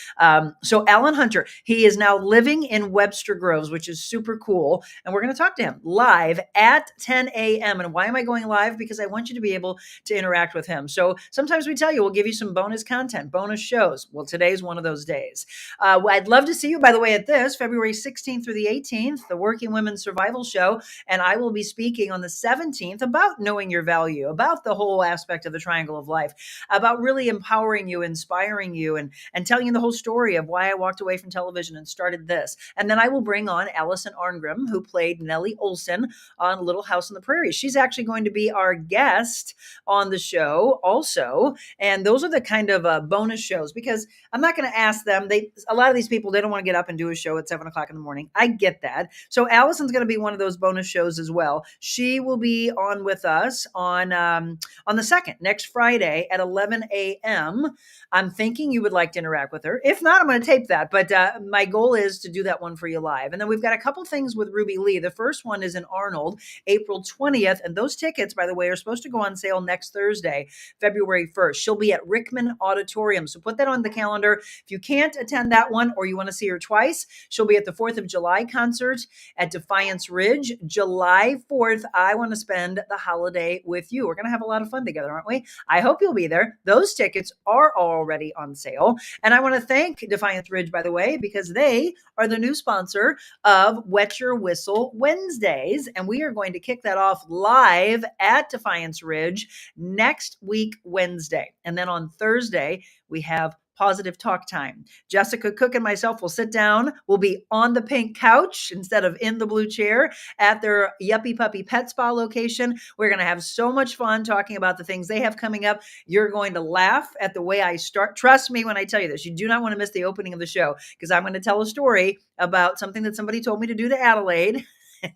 So Alan Hunter, he is now living in Webster Groves, which is super cool. And we're going to talk to him live at 10 a.m. And why am I going live? Because I want you to be able to interact with him. So sometimes we tell you, we'll give you some bonus content, bonus shows. Well, today's one of those days. I'd love to see you, by the way, at this February 16th through the 18th, the Working Women's Survival Show. And I will be speaking on the 17th about knowing your value, about the whole aspect of the triangle of life, about really empowering you, inspiring you, and telling you the whole story of why I walked away from television and started this. And then I will bring on Allison Arngrim, who played Nellie Olson on Little House on the Prairie. She's actually going to be our guest on the show also. And those are the kind of bonus shows, because I'm not going to ask them. A lot of these people, they don't want to get up and do a show at 7 o'clock in the morning. I get that. So Allison's going to be one of those bonus shows as well. She will be on with us on the 2nd, next Friday at 11 a.m. I'm thinking you would like to interact with her. If not, I'm going to tape that. But my goal is to do that one for you live. And then we've got a couple things with Ruby Lee. The first one is in Arnold, April 20th. And those tickets, by the way, are supposed to go on sale next Thursday, February 1st. She'll be at Rickman Auditorium. So put that on the calendar. If you can't attend that one, or you want to see her twice, she'll be at the 4th of July concert at Defiance Ridge. July 4th, I want want to spend the holiday with you. We're going to have a lot of fun together, aren't we? I hope you'll be there. Those tickets are already on sale. And I want to thank Defiance Ridge, by the way, because they are the new sponsor of Wet Your Whistle Wednesdays. And we are going to kick that off live at Defiance Ridge next week, Wednesday. And then on Thursday, we have Positive Talk Time. Jessica Cook and myself will sit down. We'll be on the pink couch instead of in the blue chair at their Yuppie Puppy Pet Spa location. We're going to have so much fun talking about the things they have coming up. You're going to laugh at the way I start. Trust me when I tell you this. You do not want to miss the opening of the show because I'm going to tell a story about something that somebody told me to do to Adelaide.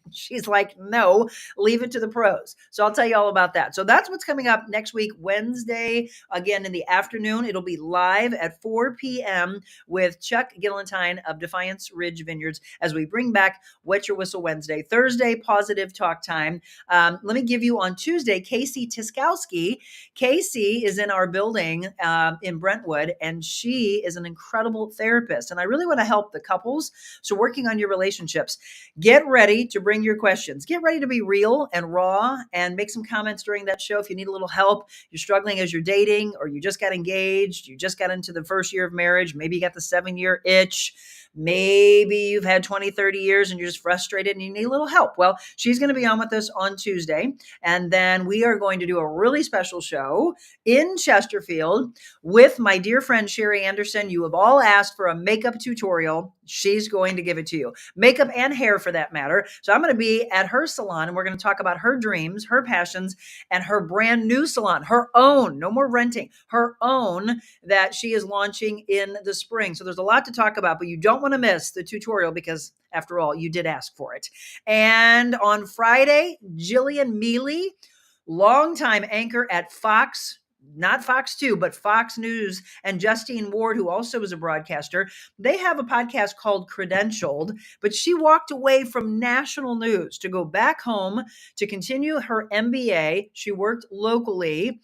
She's like, no, leave it to the pros. So I'll tell you all about that. So that's what's coming up next week, Wednesday, again in the afternoon. It'll be live at 4 p.m. with Chuck Gillentine of Defiance Ridge Vineyards as we bring back Wet Your Whistle Wednesday. Thursday, Positive Talk Time. Let me give you on Tuesday, Casey Tiskowski. Casey is in our building in Brentwood, and she is an incredible therapist. And I really want to help the couples. So working on your relationships, get ready to bring your questions. Get ready to be real and raw and make some comments during that show. If you need a little help, you're struggling as you're dating, or you just got engaged, you just got into the first year of marriage, maybe you got the 7-year itch, maybe you've had 20, 30 years and you're just frustrated and you need a little help. Well, she's going to be on with us on Tuesday. And then we are going to do a really special show in Chesterfield with my dear friend, Sherry Anderson. You have all asked for a makeup tutorial. She's going to give it to you. Makeup and hair for that matter. So I'm going to be at her salon and we're going to talk about her dreams, her passions, and her brand new salon, her own, no more renting, her own that she is launching in the spring. So there's a lot to talk about, but you don't want to miss the tutorial because after all, you did ask for it. And on Friday, Jillian Mealy, longtime anchor at Fox, not Fox 2, but Fox News, and Justine Ward, who also is a broadcaster, they have a podcast called Credentialed, but she walked away from national news to go back home to continue her MBA. She worked locally.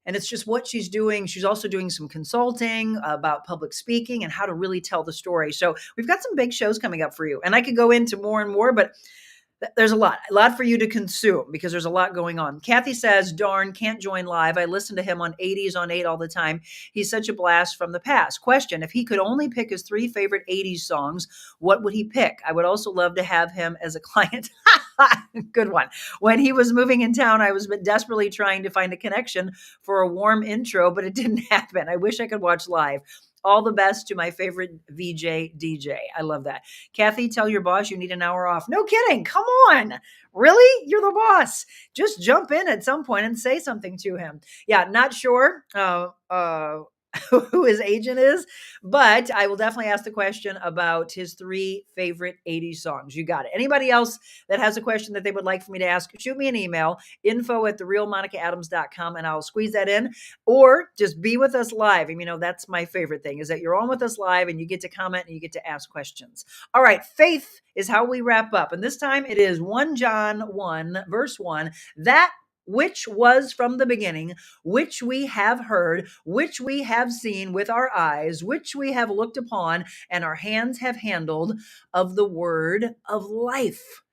And it's just what she's doing. She's also doing some consulting about public speaking and how to really tell the story. So we've got some big shows coming up for you. And I could go into more and more, but there's a lot for you to consume because there's a lot going on. Kathy says, darn, can't join live. I listen to him on 80s on 8 all the time. He's such a blast from the past. Question, if he could only pick his 3 favorite 80s songs, what would he pick? I would also love to have him as a client. Good one. When he was moving in town, I was desperately trying to find a connection for a warm intro, but it didn't happen. I wish I could watch live. All the best to my favorite VJ DJ. I love that. Kathy, tell your boss you need an hour off. No kidding. Come on. Really? You're the boss. Just jump in at some point and say something to him. Yeah, not sure who his agent is, but I will definitely ask the question about his 3 favorite 80s songs. You got it. Anybody else that has a question that they would like for me to ask, shoot me an email, info@TheRealMonicaAdams.com, and I'll squeeze that in, or just be with us live. I mean, that's my favorite thing is that you're on with us live and you get to comment and you get to ask questions. All right. Faith is how we wrap up. And this time it is 1 John 1 verse 1, that which was from the beginning, which we have heard, which we have seen with our eyes, which we have looked upon, and our hands have handled of the word of life.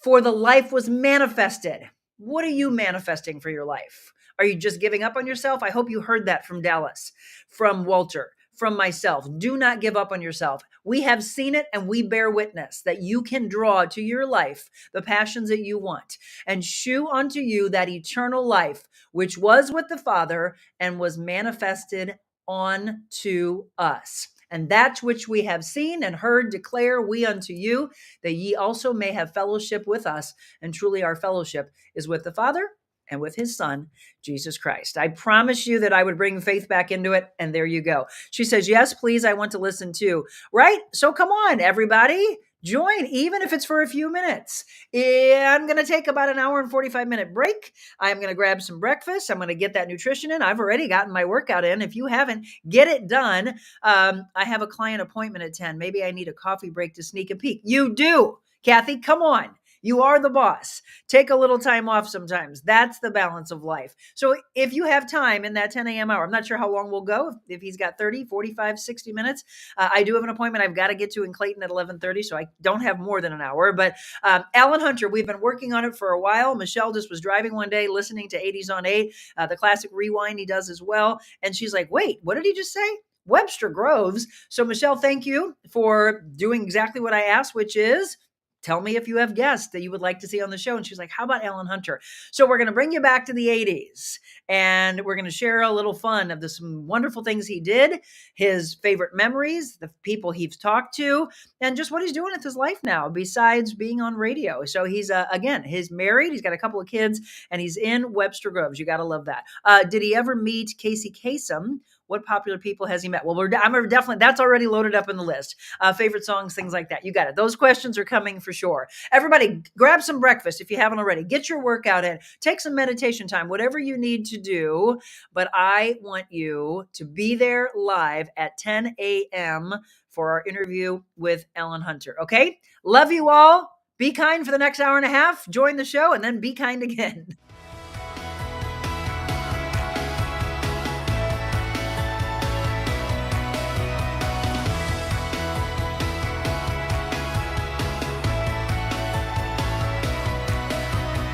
For the life was manifested. What are you manifesting for your life? Are you just giving up on yourself? I hope you heard that from Dalyce, from Walter, from myself. Do not give up on yourself. We have seen it and we bear witness that you can draw to your life the passions that you want and shew unto you that eternal life, which was with the Father and was manifested unto us. And that which we have seen and heard declare we unto you, that ye also may have fellowship with us. And truly our fellowship is with the Father and with his son, Jesus Christ. I promise you that I would bring faith back into it. And there you go. She says, yes, please. I want to listen too. Right? So come on, everybody. Join, even if it's for a few minutes. I'm going to take about an hour and 45-minute break. I'm going to grab some breakfast. I'm going to get that nutrition in. I've already gotten my workout in. If you haven't, get it done. I have a client appointment at 10. Maybe I need a coffee break to sneak a peek. You do. Kathy, come on. You are the boss. Take a little time off sometimes. That's the balance of life. So if you have time in that 10 a.m. hour, I'm not sure how long we'll go, if he's got 30, 45, 60 minutes. I do have an appointment I've got to get to in Clayton at 11:30, so I don't have more than an hour. But Alan Hunter, we've been working on it for a while. Michelle just was driving one day listening to 80s on 8, the classic rewind he does as well. And she's like, wait, what did he just say? Webster Groves. So Michelle, thank you for doing exactly what I asked, which is tell me if you have guests that you would like to see on the show. And she's like, how about Alan Hunter? So we're going to bring you back to the 80s and we're going to share a little fun of some wonderful things he did, his favorite memories, the people he's talked to, and just what he's doing with his life now besides being on radio. So he's, again, he's married, he's got a couple of kids, and he's in Webster Groves. You got to love that. Did he ever meet Casey Kasem? What popular people has he met? Well, I'm definitely, that's already loaded up in the list. Favorite songs, things like that. You got it. Those questions are coming for sure. Everybody, grab some breakfast if you haven't already. Get your workout in. Take some meditation time, whatever you need to do. But I want you to be there live at 10 a.m. for our interview with Alan Hunter. Okay? Love you all. Be kind for the next hour and a half. Join the show and then be kind again.